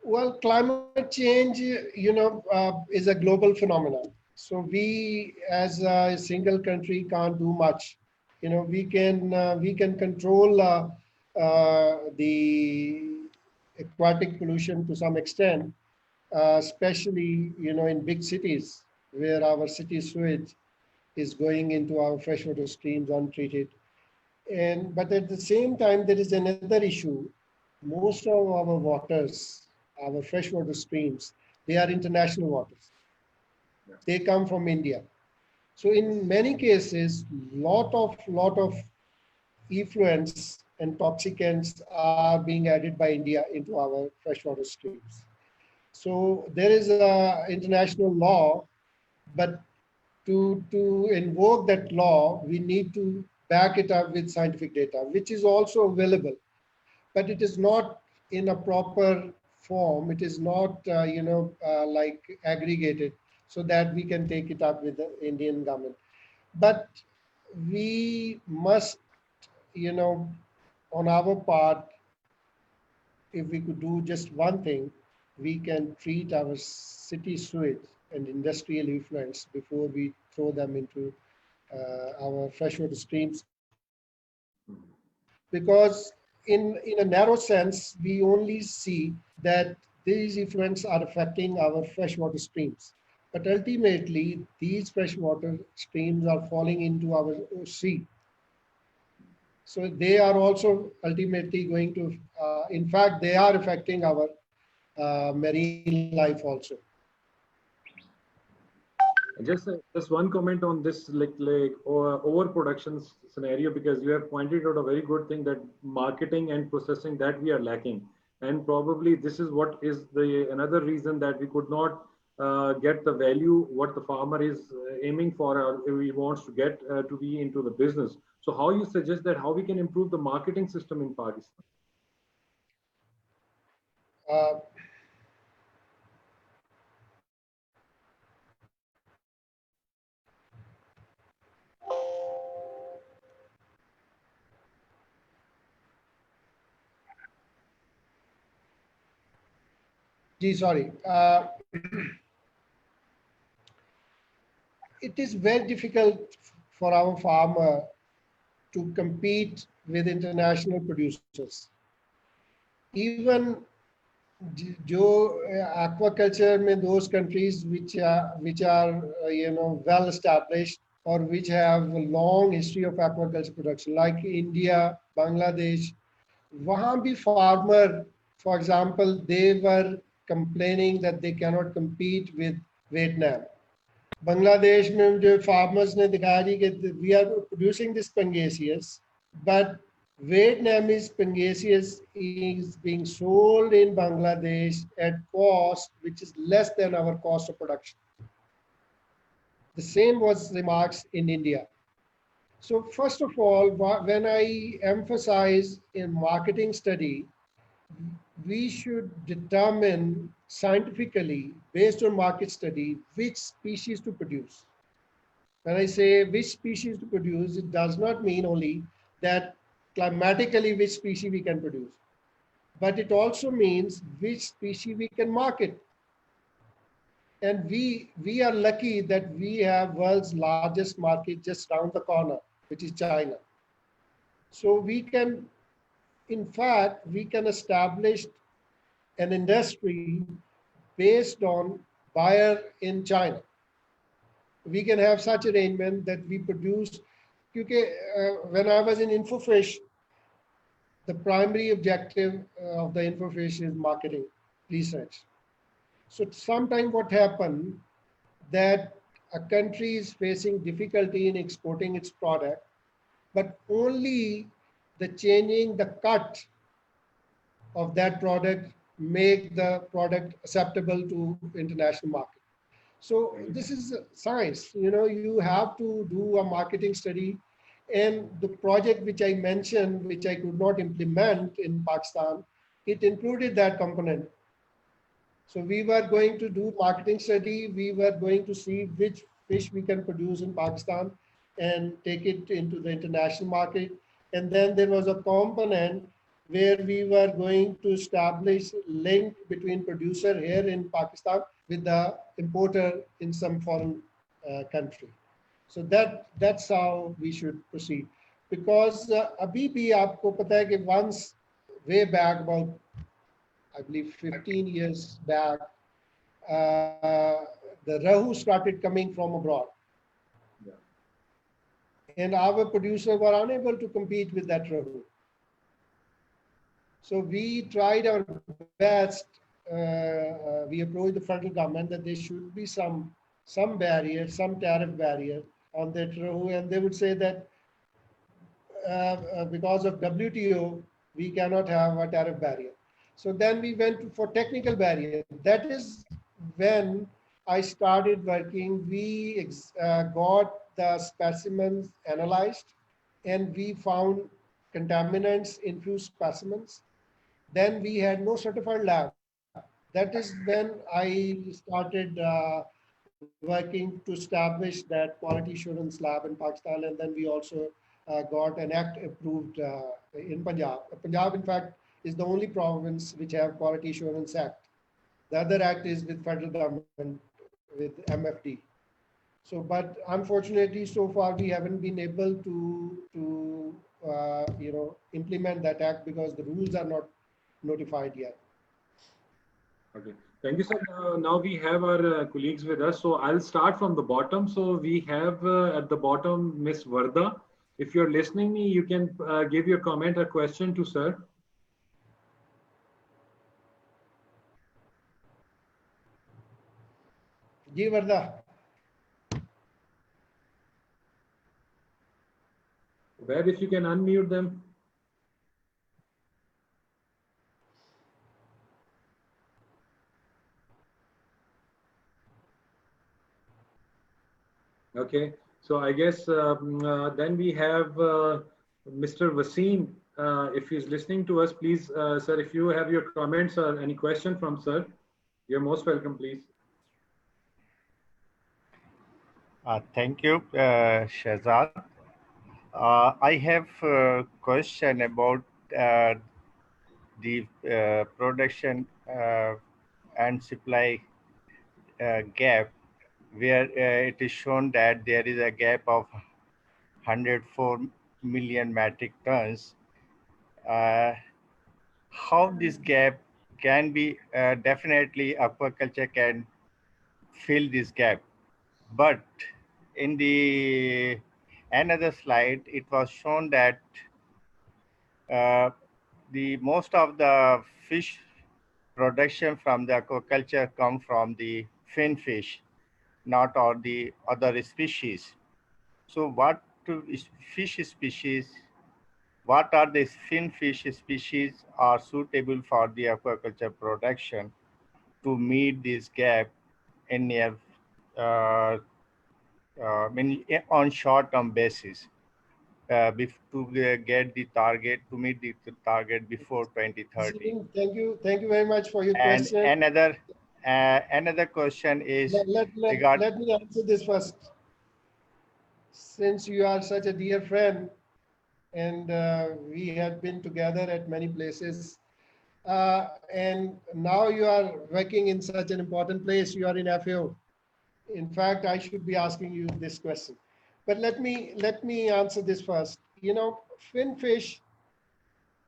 Well, climate change, is a global phenomenon. So we, as a single country, can't do much. We can control the aquatic pollution to some extent, especially in big cities where our city sewage is going into our freshwater streams untreated. But at the same time, there is another issue. Most of our waters, our freshwater streams, they are international waters. They come from India. So in many cases, lot of effluents and toxicants are being added by India into our freshwater streams. So there is a international law, but to invoke that law, we need to back it up with scientific data, which is also available, but it is not in a proper form. It is not, like aggregated so that we can take it up with the Indian government. But we must, on our part, if we could do just one thing, we can treat our city sewage and industrial effluents before we throw them into our freshwater streams. Because in a narrow sense, we only see that these effluents are affecting our freshwater streams. But ultimately, these freshwater streams are falling into our sea. So they are also ultimately going to, in fact, they are affecting our marine life also. Just one comment on this, like overproduction scenario, because you have pointed out a very good thing, that marketing and processing that we are lacking, and probably this is what is the another reason that we could not get the value what the farmer is aiming for, or he wants to get to be into the business. So how you suggest that how we can improve the marketing system in Pakistan? Uh, Gee, sorry. It is very difficult for our farmer to compete with international producers. Even जो aquaculture में those countries which are well established or which have a long history of aquaculture production like India, Bangladesh, वहाँ भी farmer, for example, they were complaining that they cannot compete with Vietnam. Bangladesh में जो farmers ने दिखाया जी कि we are producing this Pangasius, but Vietnamese Pangasius is being sold in Bangladesh at cost which is less than our cost of production. The same was remarks in India. So first of all, when I emphasize in marketing study, we should determine scientifically, based on market study, which species to produce. When I say which species to produce, it does not mean only that climatically which species we can produce, but it also means which species we can market. And we are lucky that we have world's largest market just around the corner, which is China. So we can, in fact, we can establish an industry based on buyer in China. We can have such arrangement that we produce, because when I was in Infofish, the primary objective of the Infofish is marketing research. So sometimes what happened that a country is facing difficulty in exporting its product, but only the changing the cut of that product make the product acceptable to international market. So this is science. You have to do a marketing study, and the project which I mentioned, which I could not implement in Pakistan, it included that component. So we were going to do marketing study. We were going to see which fish we can produce in Pakistan and take it into the international market. And then there was a component where we were going to establish link between producer here in Pakistan with the importer in some foreign country. So that's how we should proceed. Because abhi bhi aapko pata hai ki once way back, about I believe 15 years back, the Rahu started coming from abroad. Yeah. And our producers were unable to compete with that Rahu. So we tried our best. We approached the federal government that there should be some barrier, some tariff barrier on that Rahu, and they would say that because of WTO, we cannot have a tariff barrier. So then we went for technical barrier. That is when I started working. We got the specimens analyzed, and we found contaminants in few specimens. Then we had no certified lab. That is when I started working to establish that quality assurance lab in Pakistan, and then we also got an act approved in Punjab. Punjab, in fact, is the only province which have Quality Assurance Act. The other act is with federal government, with MFD. So, but unfortunately, so far we haven't been able to implement that act because the rules are not notified yet. Okay, thank you, sir. Now we have our colleagues with us. So I'll start from the bottom. So we have at the bottom Miss Varda. If you're listening me, you can give your comment or question to sir. Ji Varda. Where if you can unmute them. Okay, so I guess then we have Mr. Wasim. If he's listening to us, please, sir, if you have your comments or any question from sir, you're most welcome, please. Thank you, Shehzad. I have a question about the production and supply gap, where it is shown that there is a gap of 104 million metric tons. Uh, how this gap can be, definitely aquaculture can fill this gap, but in the another slide it was shown that uh, the most of the fish production from the aquaculture come from the fin fish, not all the other species. So what fish species, what are the fin fish species are suitable for the aquaculture production to meet this gap in near on short-term basis, to get the target, to meet the target before 2030. Thank you very much for your And question. another question is Let me answer this first. Since you are such a dear friend, and we have been together at many places, and now you are working in such an important place. You are in FAO. In fact, I should be asking you this question. But let me answer this first. You know, finfish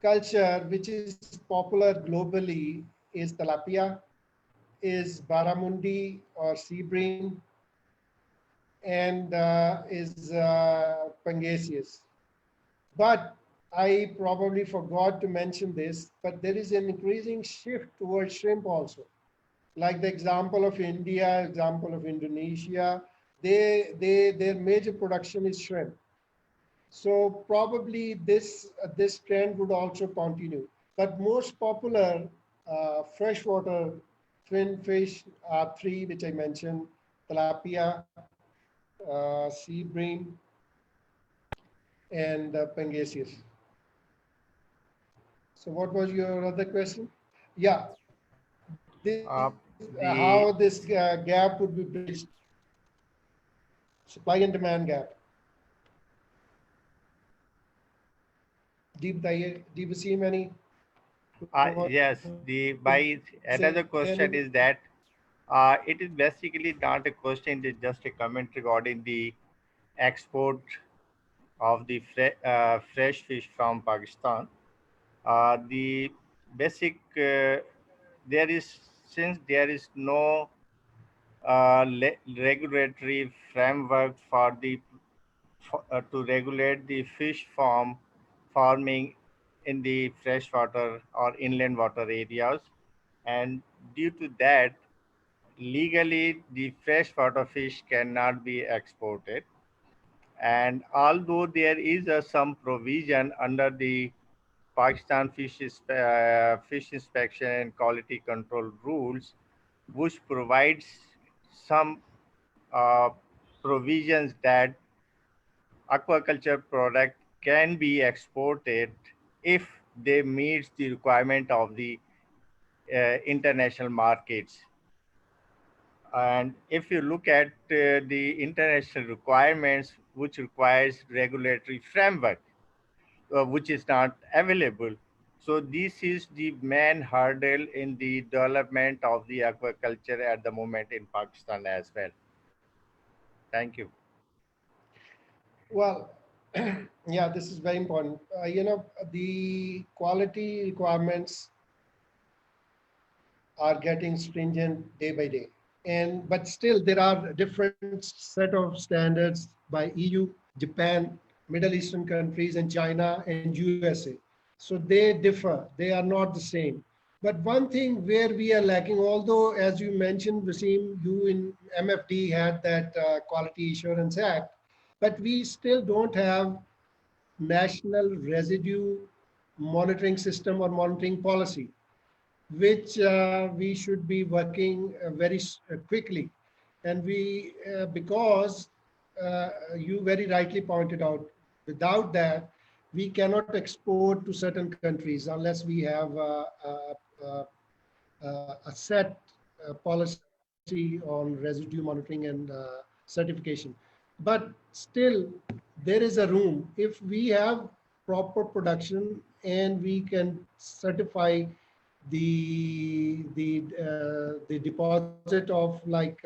culture, which is popular globally, is tilapia, is barramundi or sea bream, and is pangasius. But I probably forgot to mention this, but there is an increasing shift towards shrimp also. Like the example of India, example of Indonesia, their major production is shrimp. So probably this trend would also continue. But most popular freshwater fin fish are three, which I mentioned: tilapia, sea bream, and pangasius. So what was your other question? Yeah, this, the how this gap would be bridged, supply and demand gap. Do you see any? yes, the by another question is that it is basically not a question, it's just a comment regarding the export of the fresh fish from Pakistan. The basic there is, since there is no regulatory framework for the to regulate the fish farming in the freshwater or inland water areas, and due to that, legally the freshwater fish cannot be exported. And although there is some provision under the Pakistan fish inspection and quality control rules, which provides some uh, provisions that aquaculture product can be exported if they meet the requirement of the international markets. And if you look at the international requirements, which requires regulatory framework, which is not available. So this is the main hurdle in the development of the aquaculture at the moment in Pakistan as well. Thank you. Well, yeah, this is very important. You know, the quality requirements are getting stringent day by day. And but still there are different set of standards by EU, Japan, Middle Eastern countries, and China and USA. So they differ. They are not the same. But one thing where we are lacking, although as you mentioned, Wasim, you in MFD had that Quality Assurance Act, but we still don't have national residue monitoring system or monitoring policy, which we should be working very quickly. And because you very rightly pointed out, without that, we cannot export to certain countries unless we have a set policy on residue monitoring and certification. But still, there is a room. If we have proper production and we can certify the deposit of like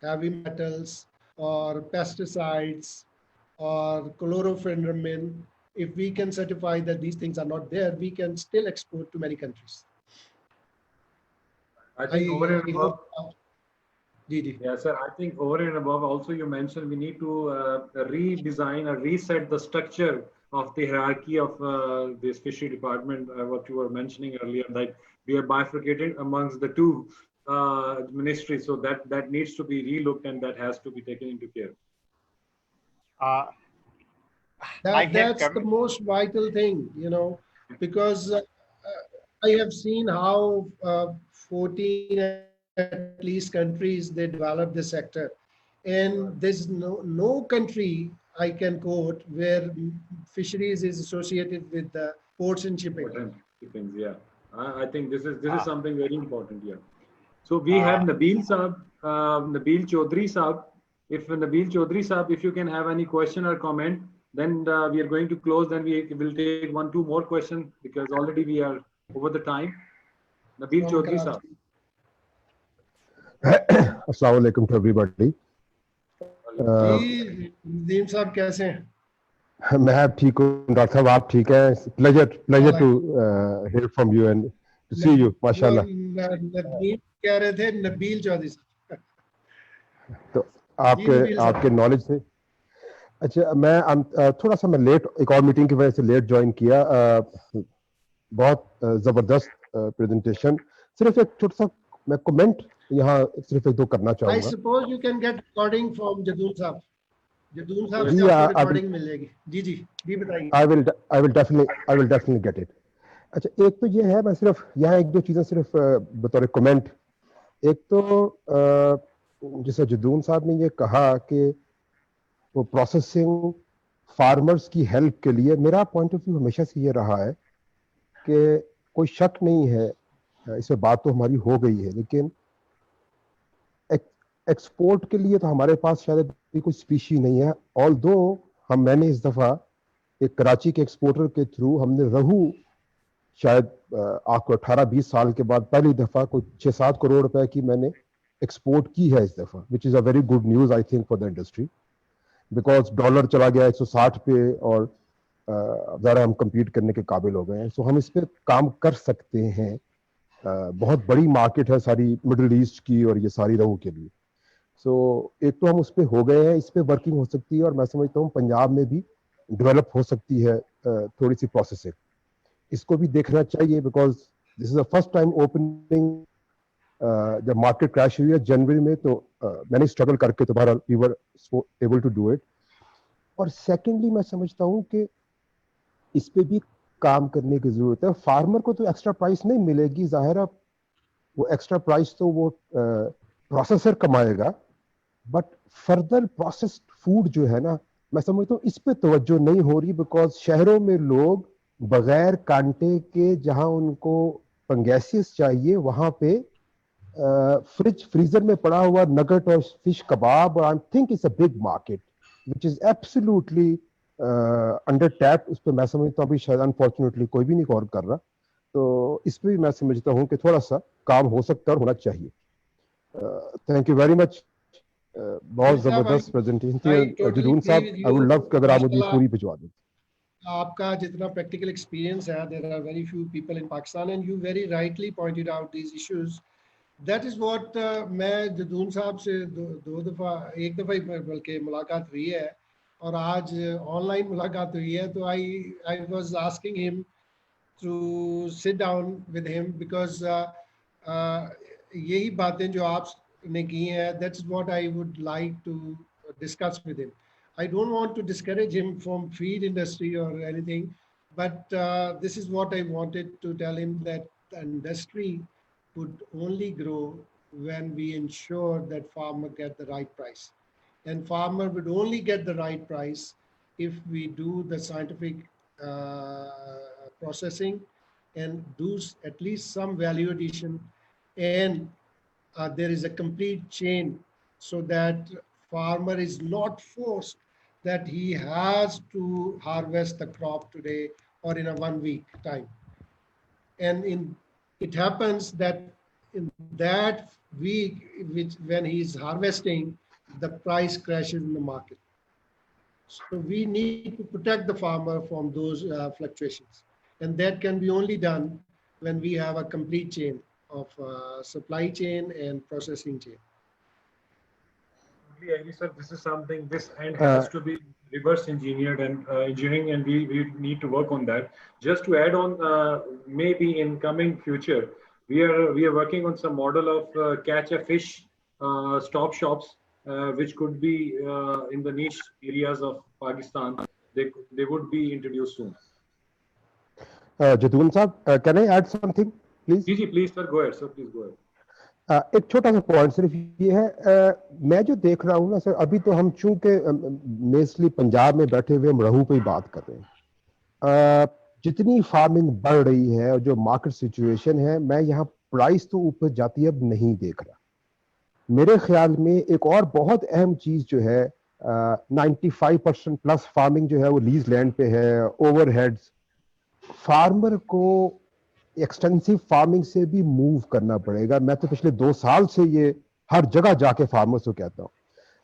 heavy metals or pesticides or chlorofenramin, if we can certify that these things are not there, we can still export to many countries. I think over and I above, hope. Gigi. yes, sir. I think over and above, also you mentioned we need to redesign or reset the structure of the hierarchy of this fishery department. What you were mentioning earlier, that we are bifurcated amongst the two ministries, so that needs to be relooked and that has to be taken into care. Uh, I had That's the most vital thing, you know, because I have seen how 14 at least countries they develop this sector, and there's no country I can quote where fisheries is associated with the ports and shipping. Important things, yeah. I think this is uh, something very important here. So we have uh, Nabil Saab, Nabil Chaudhary Saab. If Nabil Chaudhary Saab, if you can have any question or comment, then we are going to close. Then we will take 1-2 more questions because already we are over the time. Nabil From Chaudhary Saab. Karachi. Assalamu alaikum to everybody. जी नदीम साहब कैसे हैं? मैं ठीक हूँ doctor साहब, आप ठीक हैं? pleasure to hear from you and to see you, माशाल्लाह. नदीम कह रहे थे नबील चौधरी साहब. तो आपके नॉलेज से अच्छा, मैं थोड़ा सा मैं लेट, एक और मीटिंग की वजह से लेट ज्वाइन किया. बहुत जबरदस्त प्रेजेंटेशन. सिर्फ एक छोटा सा मैं कमेंट यहाँ सिर्फ एक दो करना चाहूँगा. I suppose you can get recording from Jadoon साहब. जदून साहब से जी, आपको रिकॉर्डिंग मिल जाएगी. जी बताइए. I will definitely get it. अच्छा, एक तो ये है, मैं सिर्फ यहाँ एक दो चीजें सिर्फ बतौर कमेंट. एक तो जैसे जदून साहब ने ये कहा कि वो प्रोसेसिंग फार्मर्स की हेल्प के लिए, मेरा पॉइंट ऑफ व्यू हमेशा से ये रहा है कि कोई शक नहीं है, इसमें बात तो हमारी हो गई है, लेकिन एक्सपोर्ट के लिए तो हमारे पास शायद कोई स्पीशी नहीं है. ऑल्दो मैंने इस दफ़ा एक कराची के एक्सपोर्टर के थ्रू हमने रहू शायद आपको 18-20 साल के बाद पहली दफ़ा कोई 6-7 करोड़ रुपए की मैंने एक्सपोर्ट की है इस दफ़ा, which is a very good news I think for the industry, because dollar चला गया 160 पे और ज़रा हम कम्पीट करने के काबिल हो गए हैं. सो हम इस पर काम कर सकते हैं. बहुत बड़ी मार्केट है सारी मिडिल ईस्ट की और ये सारी रहू के लिए. सो एक तो हम उस पर हो गए हैं, इस पर वर्किंग हो सकती है और मैं समझता हूँ पंजाब में भी डेवलप हो सकती है थोड़ी सी प्रोसेसिंग. इसको भी देखना चाहिए because this is the first time opening. जब मार्केट क्रैश हुई है जनवरी में तो मैंने स्ट्रगल करके दोबारा we were able to do it. और सेकेंडली मैं समझता हूँ कि इस पे भी काम करने की जरूरत है. फार्मर को तो एक्स्ट्रा प्राइस नहीं मिलेगी, जाहिर है वो एक्स्ट्रा प्राइस तो वो प्रोसेसर कमाएगा, बट फर्दर प्रोसेस्ड फूड जो है ना, मैं समझता हूँ इस पे तवज्जो नहीं हो रही बिकॉज शहरों में लोग बगैर कांटे के जहां उनको पंगेसियस चाहिए वहां पे फ्रीजर में पड़ा हुआ नगट और fish kebab, I think it's a big market which is absolutely under tap. उस पर मैं समझता हूँ अभी शायद अनफॉर्चुनेटली कोई भी नहीं गौर कर रहा. तो इस पर भी मैं समझता हूँ कि थोड़ा सा काम हो सकता है और होना चाहिए. Thank you very much. बहुत जबरदस्त प्रेजेंटेशन थी जदून साहब. आई वुड लव कि अगर आप मुझे पूरी भिजवा दें. आपका जितना प्रैक्टिकल एक्सपीरियंस है, there are very few people in Pakistan and you very rightly pointed out these issues. That is what मैं जदून साहब से एक दफ़ा ही बल्कि मुलाकात हुई है और आज ऑनलाइन मुलाकात हुई है. तो I was asking him to sit down with him because यही बातें जो आपने की हैं, that's what I would like to discuss with him. I don't want to discourage him from feed industry or anything, but this is what I wanted to tell him, that the industry would only grow when we ensure that farmer get the right price. And farmer would only get the right price if we do the scientific processing and do at least some value addition, and there is a complete chain so that farmer is not forced that he has to harvest the crop today or in a 1 week time. and it happens that in that week, when he's harvesting, the price crashes in the market. So we need to protect the farmer from those fluctuations, and that can be only done when we have a complete chain of supply chain and processing chain. I agree, sir. This is something, this end has to be reverse engineered and engineering, and we need to work on that. Just to add on, maybe in coming future, we are working on some model of catch a fish stop shops, which could be in the niche areas of Pakistan. They would be introduced soon. Jadun sahab, can I add something, please? जी please sir, go ahead sir, please go ahead. एक छोटा सा point सिर्फ ये है, मैं जो देख रहा हूँ ना सर, अभी तो हम चूंकि मेनली पंजाब में बैठे हुए हम रहू पे ही बात कर रहे हैं, जितनी फार्मिंग बढ़ रही है और जो मार्केट सिचुएशन है, मैं यहाँ प्राइस तो ऊपर जाती अब नहीं देख रहा. मेरे ख्याल में एक और बहुत अहम चीज जो है, 95% प्लस फार्मिंग जो है वो लीज लैंड पे है, ओवरहेड्स, फार्मर को एक्सटेंसिव फार्मिंग से भी मूव करना पड़ेगा. मैं तो पिछले 2 साल से ये हर जगह जाके फार्मर्स को कहता हूँ,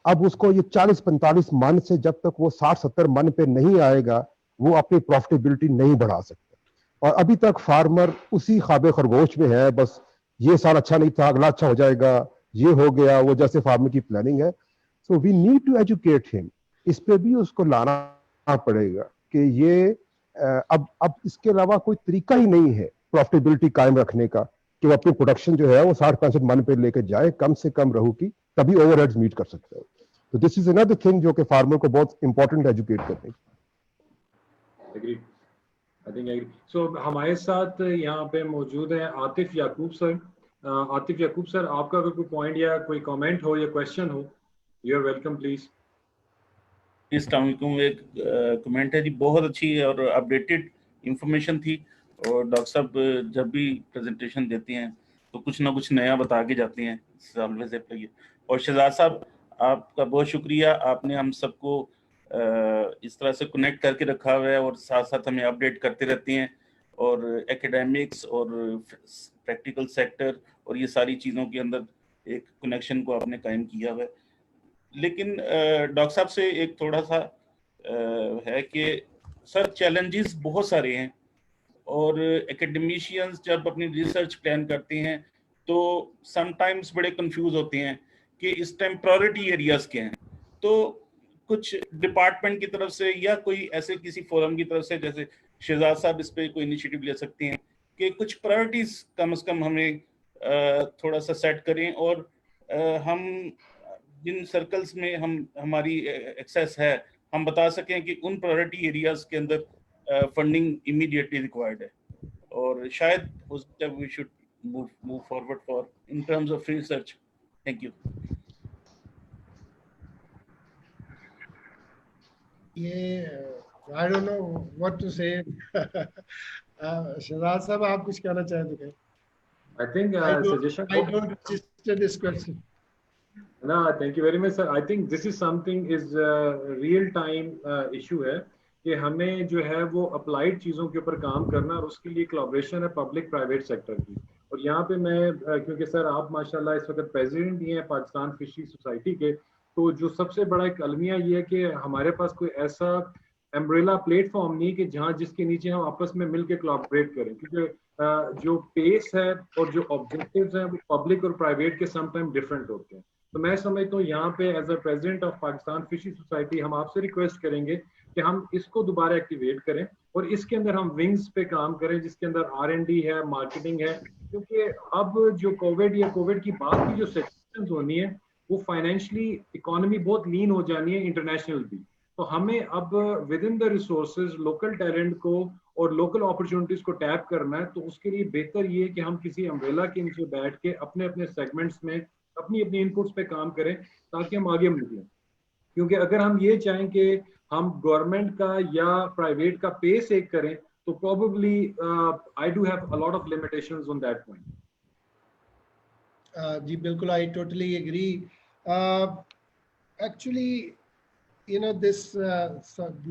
अब उसको ये 40-45 मन से जब तक वो 60-70 मन पे नहीं आएगा, वो अपनी प्रॉफिटेबिलिटी नहीं बढ़ा सकता. और अभी तक फार्मर उसी ख्वाबे खरगोश में है, बस ये साल अच्छा नहीं था, अगला अच्छा हो जाएगा, ये हो गया, वो जैसे फार्मर की प्लानिंग है. So we need to educate him. इस पे भी उसको लाना पड़ेगा कि ये अब इसके अलावा कोई तरीका ही नहीं है प्रॉफिटेबिलिटी कायम रखने का, कि वो अपनी प्रोडक्शन जो है वो 60-65 मन पे लेकर जाए, कम से कम रहू की, तभी ओवरहेड्स मीट कर सकते हो. तो दिस इज अनदर थिंग जो कि फार्मर को बहुत इंपॉर्टेंट एजुकेट करने की. Agree, I think agree. So हमारे साथ यहाँ पे मौजूद है आतिफ याकूब सर. आतिफ याकूब सर, आपका अगर कोई पॉइंट या कोई कमेंट हो या क्वेश्चन हो, यू आर वेलकम प्लीज. अस्सलाम वालेकुम. एक कमेंट है जी, बहुत अच्छी और अपडेटेड इंफॉर्मेशन थी, और डॉक्टर साहब जब भी प्रेजेंटेशन देते हैं तो कुछ ना कुछ नया बता के जाते हैं. और शहजाद साहब, आपका बहुत शुक्रिया, आपने हम सबको इस तरह से कनेक्ट करके रखा हुआ है और साथ साथ हमें अपडेट करते रहते हैं, और एकेडमिक्स और प्रैक्टिकल सेक्टर और ये सारी चीज़ों के अंदर एक कनेक्शन को आपने कायम किया हुआ है. लेकिन डॉक्टर साहब से एक थोड़ा सा है कि सर चैलेंजेस बहुत सारे हैं, और एकेडमिशियंस जब अपनी रिसर्च प्लान करते हैं तो समटाइम्स बड़े कंफ्यूज होते हैं कि इस टाइम प्रायोरिटी एरियाज क्या हैं. तो कुछ डिपार्टमेंट की तरफ से या कोई ऐसे किसी फोरम की तरफ से, जैसे शहजाद साहब इस पे कोई इनिशिएटिव ले सकते हैं कि कुछ प्रायोरिटीज कम से कम हमें थोड़ा सा सेट करें, और हम जिन सर्कल्स में हमारी एक्सेस है, हम बता सकें कि उन प्रायोरिटी एरियाज के अंदर फंडिंग इमीडिएटली रिक्वायर्ड है, और शायद उस तक we should move forward for in terms of research. Thank you. I don't know what to say. Shahzad साहब, आप कुछ कहना चाहें तो कहें. I think suggestion. I don't register this question. No, thank you very much, sir. I think this is something is real time issue है कि हमें जो है वो अप्लाइड चीज़ों के ऊपर काम करना, और उसके लिए कोलैबोरेशन है पब्लिक प्राइवेट सेक्टर की. और यहाँ पे मैं क्योंकि सर आप माशाल्लाह इस वक्त प्रेसिडेंट ही हैं पाकिस्तान फिशरी सोसाइटी के, तो जो सबसे बड़ा एक अलमिया ये है कि हमारे पास कोई ऐसा एम्ब्रेला प्लेटफॉर्म नहीं कि जहाँ जिसके नीचे हम आपस में मिल के कोलैबोरेट करें, क्योंकि जो पेस है और जो ऑब्जेक्टिव्स हैं वो पब्लिक और प्राइवेट के समटाइम डिफरेंट होते हैं. तो मैं समझता हूँ यहाँ पे as a president of Pakistan fishery society हम आपसे रिक्वेस्ट करेंगे कि हम इसको दोबारा एक्टिवेट करें और इसके अंदर हम विंग्स पे काम करें, जिसके अंदर R&D है, मार्केटिंग है, क्योंकि अब जो कोविड या कोविड की बाद की जो सिचुएशंस होनी है वो फाइनेंशियली इकोनॉमी बहुत लीन हो जानी है इंटरनेशनल भी. तो हमें अब with in the resources local talent को और लोकल अपॉर्चुनिटीज को टैप करना है. तो उसके लिए बेहतर ये कि हम किसी अम्ब्रेला के नीचे बैठ के अपने अपने सेगमेंट्स में अपनी अपनी इनपुट्स पे काम करें ताकि हम आगे निकलें. क्योंकि अगर हम ये चाहें कि हम गवर्नमेंट का या प्राइवेट का पेस एक करें तो probably I do have a lot of limitations on that point. जी बिल्कुल, I totally agree. Actually, you know, this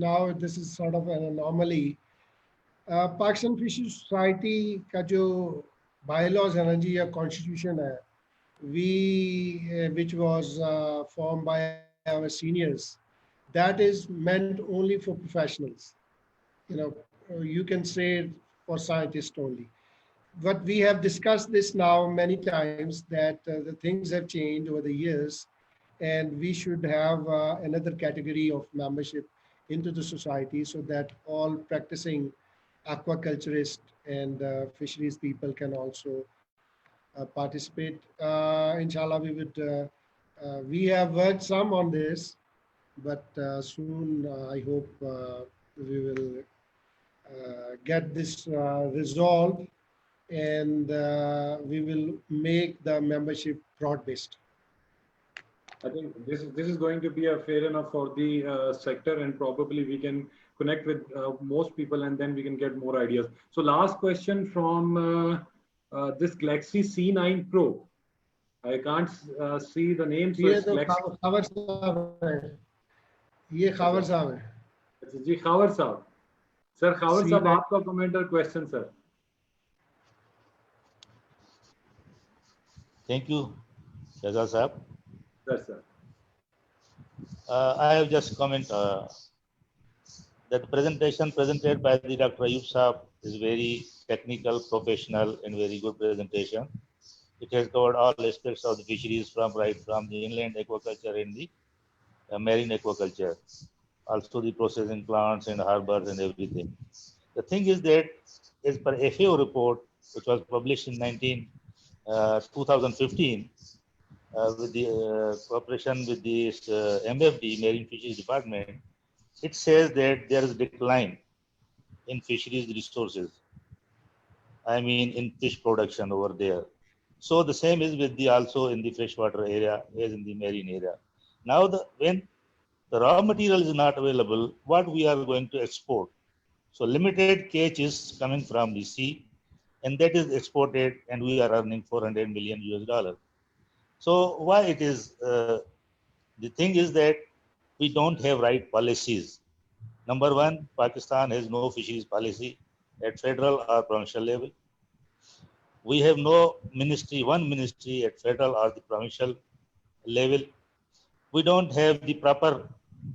now this is sort of an anomaly Pakistan fishery society کا جو بائی لاز ہے نا جی یا کانسٹیٹیوشن ہے which was formed by our seniors, that is meant only for professionals. You know, you can say for scientists only. But we have discussed this now many times that the things have changed over the years, and we should have another category of membership into the society so that all practicing aquaculturists and fisheries people can also participate. Inshallah, we have worked some on this, but soon I hope we will get this resolved, and we will make the membership broad-based. I think this is going to be a fair enough for the sector, and probably we can connect with most people, and then we can get more ideas. So last question from this Galaxy C9 Pro. I can't see the name. So یہ it's تو Galaxy. Khawar صاحب ہے، یہ خاور صاحب ہے. جی خاور صاحب. سر خاور صاحب C9. آپ کا کمنٹ اور question sir. Thank you, Shahzad Saab. Yes, sir. I have just comment that the presentation presented by the Dr. Ayub Saab is very technical, professional, and very good presentation. It has covered all aspects of the fisheries from the inland aquaculture and the marine aquaculture, also the processing plants and harbors and everything. The thing is that as per FAO report, which was published in 2015, with the cooperation with the MFD, Marine Fisheries Department, it says that there is a decline in fisheries resources. I mean, in fish production over there. So the same is with the also in the freshwater area as in the marine area. Now, when the raw material is not available, what we are going to export? So limited catch is coming from the sea, and that is exported, and we are earning $400 million US. So why it is? The thing is that we don't have right policies. Number one, Pakistan has no fisheries policy at federal or provincial level. We have no ministry, one ministry at federal or the provincial level. We don't have the proper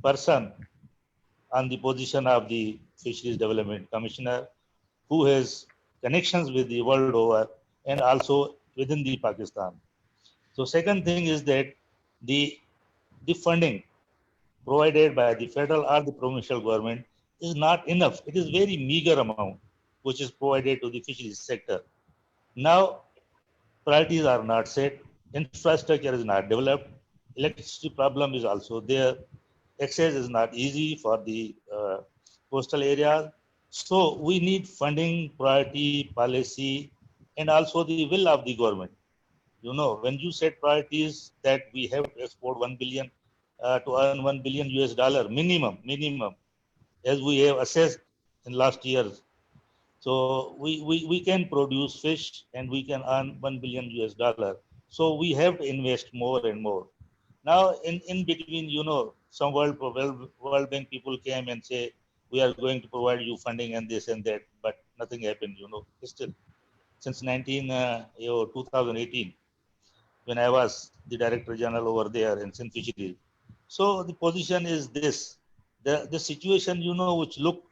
person on the position of the Fisheries Development Commissioner who has connections with the world over and also within the Pakistan. So second thing is that the funding provided by the federal or the provincial government is not enough. It is very meager amount which is provided to the fisheries sector. Now, priorities are not set, infrastructure is not developed, electricity problem is also there, access is not easy for the coastal areas. So we need funding, priority, policy, and also the will of the government. You know, when you set priorities that we have to export 1 billion to earn $1 billion US minimum, as we have assessed in last years. So we can produce fish and we can earn $1 billion US. So we have to invest more and more. Now in between, you know, some World Bank people came and say, we are going to provide you funding and this and that, but nothing happened, you know, still. Since 2018, when I was the Director General over there in Sindh Fisheries. So the position is this, the situation, you know, which look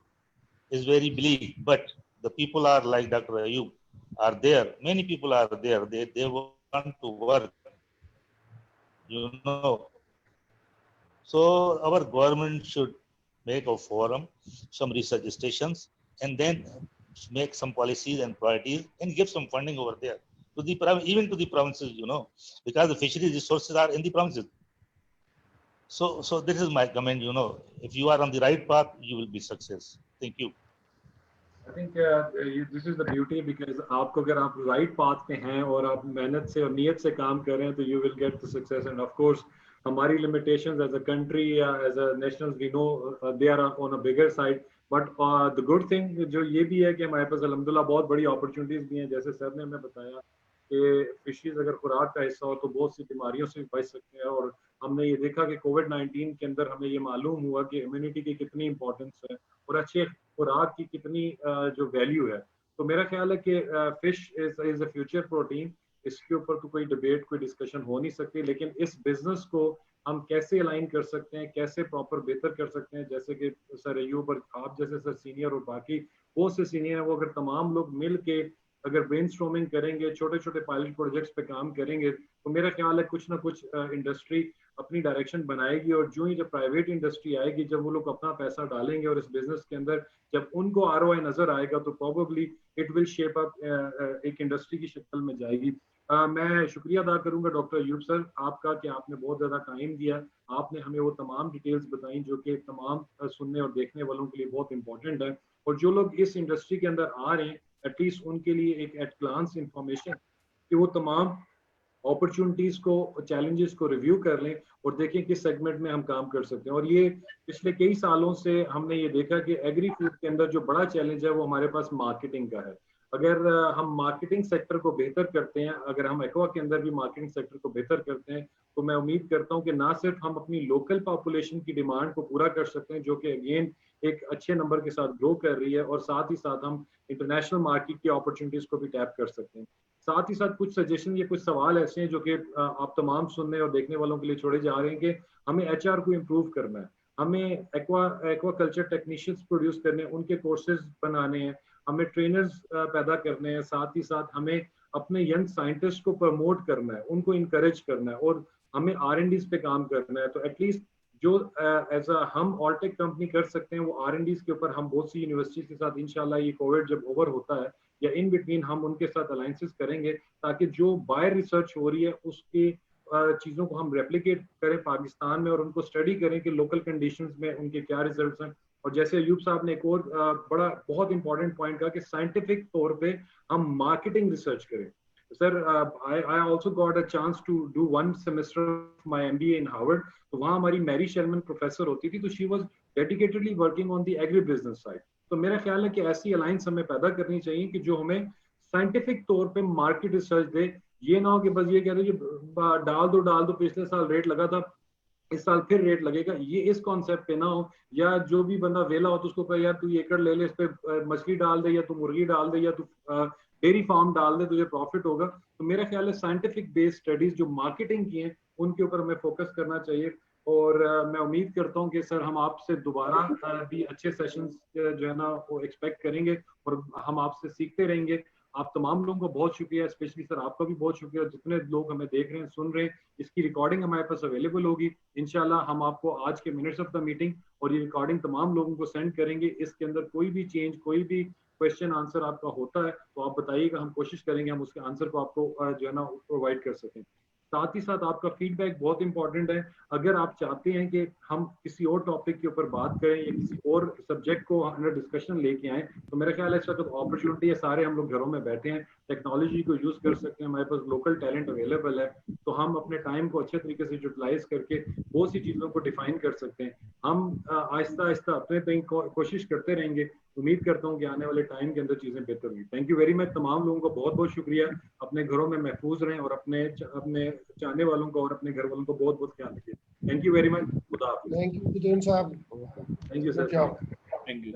is very bleak, but the people are like Dr. Ayub are there. Many people are there. They want to work, you know. So our government should make a forum, some research stations, and then make some policies and priorities and give some funding over there to the even to the provinces, you know, because the fisheries resources are in the provinces. So this is my comment, you know, if you are on the right path, you will be success. Thank you. I think this is the beauty because آپ اگر آپ right path پہ ہیں اور آپ محنت سے اور نیت سے کام کر رہے ہیں تو you will get the success. And of course ہماری limitations as a country as a nationals we know they are on a bigger side. But the good thing جو یہ بھی ہے کہ ہمارے پاس الحمدللہ بہت بڑی opportunities بھی ہیں. جیسے سر نے ہمیں بتایا کہ فشریز اگر خوراک کا حصہ ہو تو بہت سی بیماریوں سے بچ سکتے ہیں. اور ہم نے یہ دیکھا کہ کووڈ 19 کے اندر ہمیں یہ معلوم ہوا کہ امیونٹی کی کتنی امپورٹنس ہے اور اچھے اور آگ کی کتنی جو ویلیو ہے. تو میرا خیال ہے کہ fish is a future protein. اس کے اوپر تو کوئی ڈبیٹ کوئی ڈسکشن ہو نہیں سکتی, لیکن اس بزنس کو ہم کیسے الائن کر سکتے ہیں, کیسے پراپر بہتر کر سکتے ہیں. جیسے کہ سر ایوب اور آپ جیسے سر سینئر اور باقی بہت سے سینئر ہیں, وہ اگر تمام لوگ مل کے اگر برین اسٹارمنگ کریں گے, چھوٹے چھوٹے پائلٹ پروجیکٹس پہ کام کریں گے, تو میرا خیال ہے کچھ نہ کچھ انڈسٹری اپنی ڈائریکشن بنائے گی. اور جو ہی جب پرائیویٹ انڈسٹری آئے گی, جب وہ لوگ اپنا پیسہ ڈالیں گے اور اس بزنس کے اندر جب ان کو ROI نظر آئے گا, تو probably it will shape up ایک انڈسٹری کی شکل میں جائے گی. میں شکریہ ادا کروں گا ڈاکٹر ایوب سر آپ کا کہ آپ نے بہت زیادہ ٹائم دیا, آپ نے ہمیں وہ تمام ڈیٹیلز بتائیں جو کہ تمام سننے اور دیکھنے والوں کے لیے بہت امپورٹنٹ ہے. اور جو لوگ اس انڈسٹری کے اندر آ رہے ہیں, ایٹ لیسٹ ان کے لیے ایک ایٹ گلانس انفارمیشن کہ وہ تمام اپرچونٹیز کو چیلنجز کو ریویو کر لیں اور دیکھیں کس سیگمنٹ میں ہم کام کر سکتے ہیں. اور یہ پچھلے کئی سالوں سے ہم نے یہ دیکھا کہ ایگری فوڈ کے اندر جو بڑا چیلنج ہے وہ ہمارے پاس مارکیٹنگ کا ہے. اگر ہم مارکیٹنگ سیکٹر کو بہتر کرتے ہیں, اگر ہم ایکوا کے اندر بھی مارکیٹنگ سیکٹر کو بہتر کرتے ہیں, تو میں امید کرتا ہوں کہ نہ صرف ہم اپنی لوکل پاپولیشن کی ڈیمانڈ کو پورا کر سکتے ہیں جو کہ اگین ایک اچھے نمبر کے ساتھ گرو کر رہی ہے, اور ساتھ ہی ساتھ ہم انٹرنیشنل مارکیٹ کی اپرچونٹیز کو بھی ٹیپ کر سکتے ہیں. ساتھ ہی ساتھ کچھ سجیشن یا کچھ سوال ایسے ہیں جو کہ آپ تمام سننے اور دیکھنے والوں کے لیے چھوڑے جا رہے ہیں کہ ہمیں HR کو امپروو کرنا ہے, ہمیں ایکوا کلچر ٹیکنیشینز پروڈیوس کرنے ہیں, ان کے کورسز بنانے ہیں, ہمیں ٹرینرز پیدا کرنے ہیں, ساتھ ہی ساتھ ہمیں اپنے ینگ سائنٹسٹ کو پروموٹ کرنا ہے, ان کو انکریج کرنا ہے, اور ہمیں R&Ds پہ کام کرنا ہے. تو ایٹ لیسٹ جو ایز اے ہم آلٹیک کمپنی کر سکتے ہیں وہ R&Ds کے اوپر ہم بہت سی یونیورسٹیز کے ساتھ انشاءاللہ یہ کووڈ جب اوور ہوتا ہے یا ان بٹوین ہم ان کے ساتھ الائنسز کریں گے, تاکہ جو باہر ریسرچ ہو رہی ہے اس کی چیزوں کو ہم ریپلیکیٹ کریں پاکستان میں, اور ان کو اسٹڈی کریں کہ لوکل کنڈیشنز میں ان کے کیا ریزلٹس ہیں. اور جیسے ایوب صاحب نے ایک اور بڑا بہت امپورٹنٹ پوائنٹ کہا کہ سائنٹیفک طور پہ ہم مارکیٹنگ ریسرچ کریں. سر I also got a chance to do one semester of my MBA in Harvard. تو وہاں ہماری میری شرمن پروفیسر ہوتی تھی, تو she was dedicatedly working on the agri business side. تو میرا خیال ہے کہ ایسی الائنس ہمیں پیدا کرنی چاہیے کہ جو ہمیں سائنٹیفک طور پہ مارکیٹ ریسرچ دے. یہ نہ ہو کہ بس یہ کہہ دیں کہ ڈال دو پچھلے سال ریٹ لگا تھا اس سال پھر ریٹ لگے گا, یہ اس کانسیپٹ پہ نہ ہو. یا جو بھی بندہ ویلا ہو تو اس کو کہا یار تو یہ ایکڑ لے لے, اس پہ مچھلی ڈال دے, یا تو مرغی ڈال دے, یا تو ڈیری فارم ڈال دے, تجھے پروفٹ ہوگا. تو میرا خیال ہے سائنٹیفک بیس اسٹڈیز جو مارکیٹنگ کی ہیں ان کے اوپر ہمیں فوکس کرنا چاہیے. اور میں امید کرتا ہوں کہ سر ہم آپ سے دوبارہ بھی اچھے سیشنز جو ہے نا وہ ایکسپیکٹ کریں گے, اور ہم آپ سے سیکھتے رہیں گے. آپ تمام لوگوں کا بہت شکریہ, اسپیشلی سر آپ کا بھی بہت شکریہ. جتنے لوگ ہمیں دیکھ رہے ہیں سن رہے ہیں, اس کی ریکارڈنگ ہمارے پاس اویلیبل ہوگی انشاءاللہ. ہم آپ کو آج کے منٹس آف دا میٹنگ اور یہ ریکارڈنگ تمام لوگوں کو سینڈ کریں گے. اس کے اندر کوئی بھی چینج, کوئی بھی کویشچن آنسر آپ کا ہوتا ہے تو آپ بتائیے گا, ہم کوشش کریں گے ہم اس کے آنسر کو آپ کو جو ہے نا پرووائڈ کر سکیں. ساتھ ہی ساتھ آپ کا فیڈ بیک بہت امپورٹنٹ ہے. اگر آپ چاہتے ہیں کہ ہم کسی اور ٹاپک کے اوپر بات کریں یا کسی اور سبجیکٹ کو انڈر ڈسکشن لے کے آئیں, تو میرا خیال ہے اس وقت اپرچونٹی ہے, سارے ہم لوگ گھروں میں بیٹھے ہیں, ٹیکنالوجی کو یوز کر سکتے ہیں, ہمارے پاس لوکل ٹیلنٹ اویلیبل ہے, تو ہم اپنے ٹائم کو اچھے طریقے سے یوٹیلائز کر کے بہت سی چیزوں کو ڈیفائن کر سکتے ہیں. ہم آہستہ آہستہ اپنے تئیں کوشش کرتے رہیں گے. امید کرتا ہوں کہ آنے والے ٹائم کے اندر چیزیں بہتر ہوئی. Thank you very much. تمام لوگوں کو بہت بہت شکریہ. اپنے گھروں میں محفوظ رہیں اور اپنے چاہنے والوں کو اور اپنے گھر والوں کو بہت بہت خیال رکھیے. Thank you very much. خدا حافظ. تھینک یو صاحب. Thank you sir. Thank you.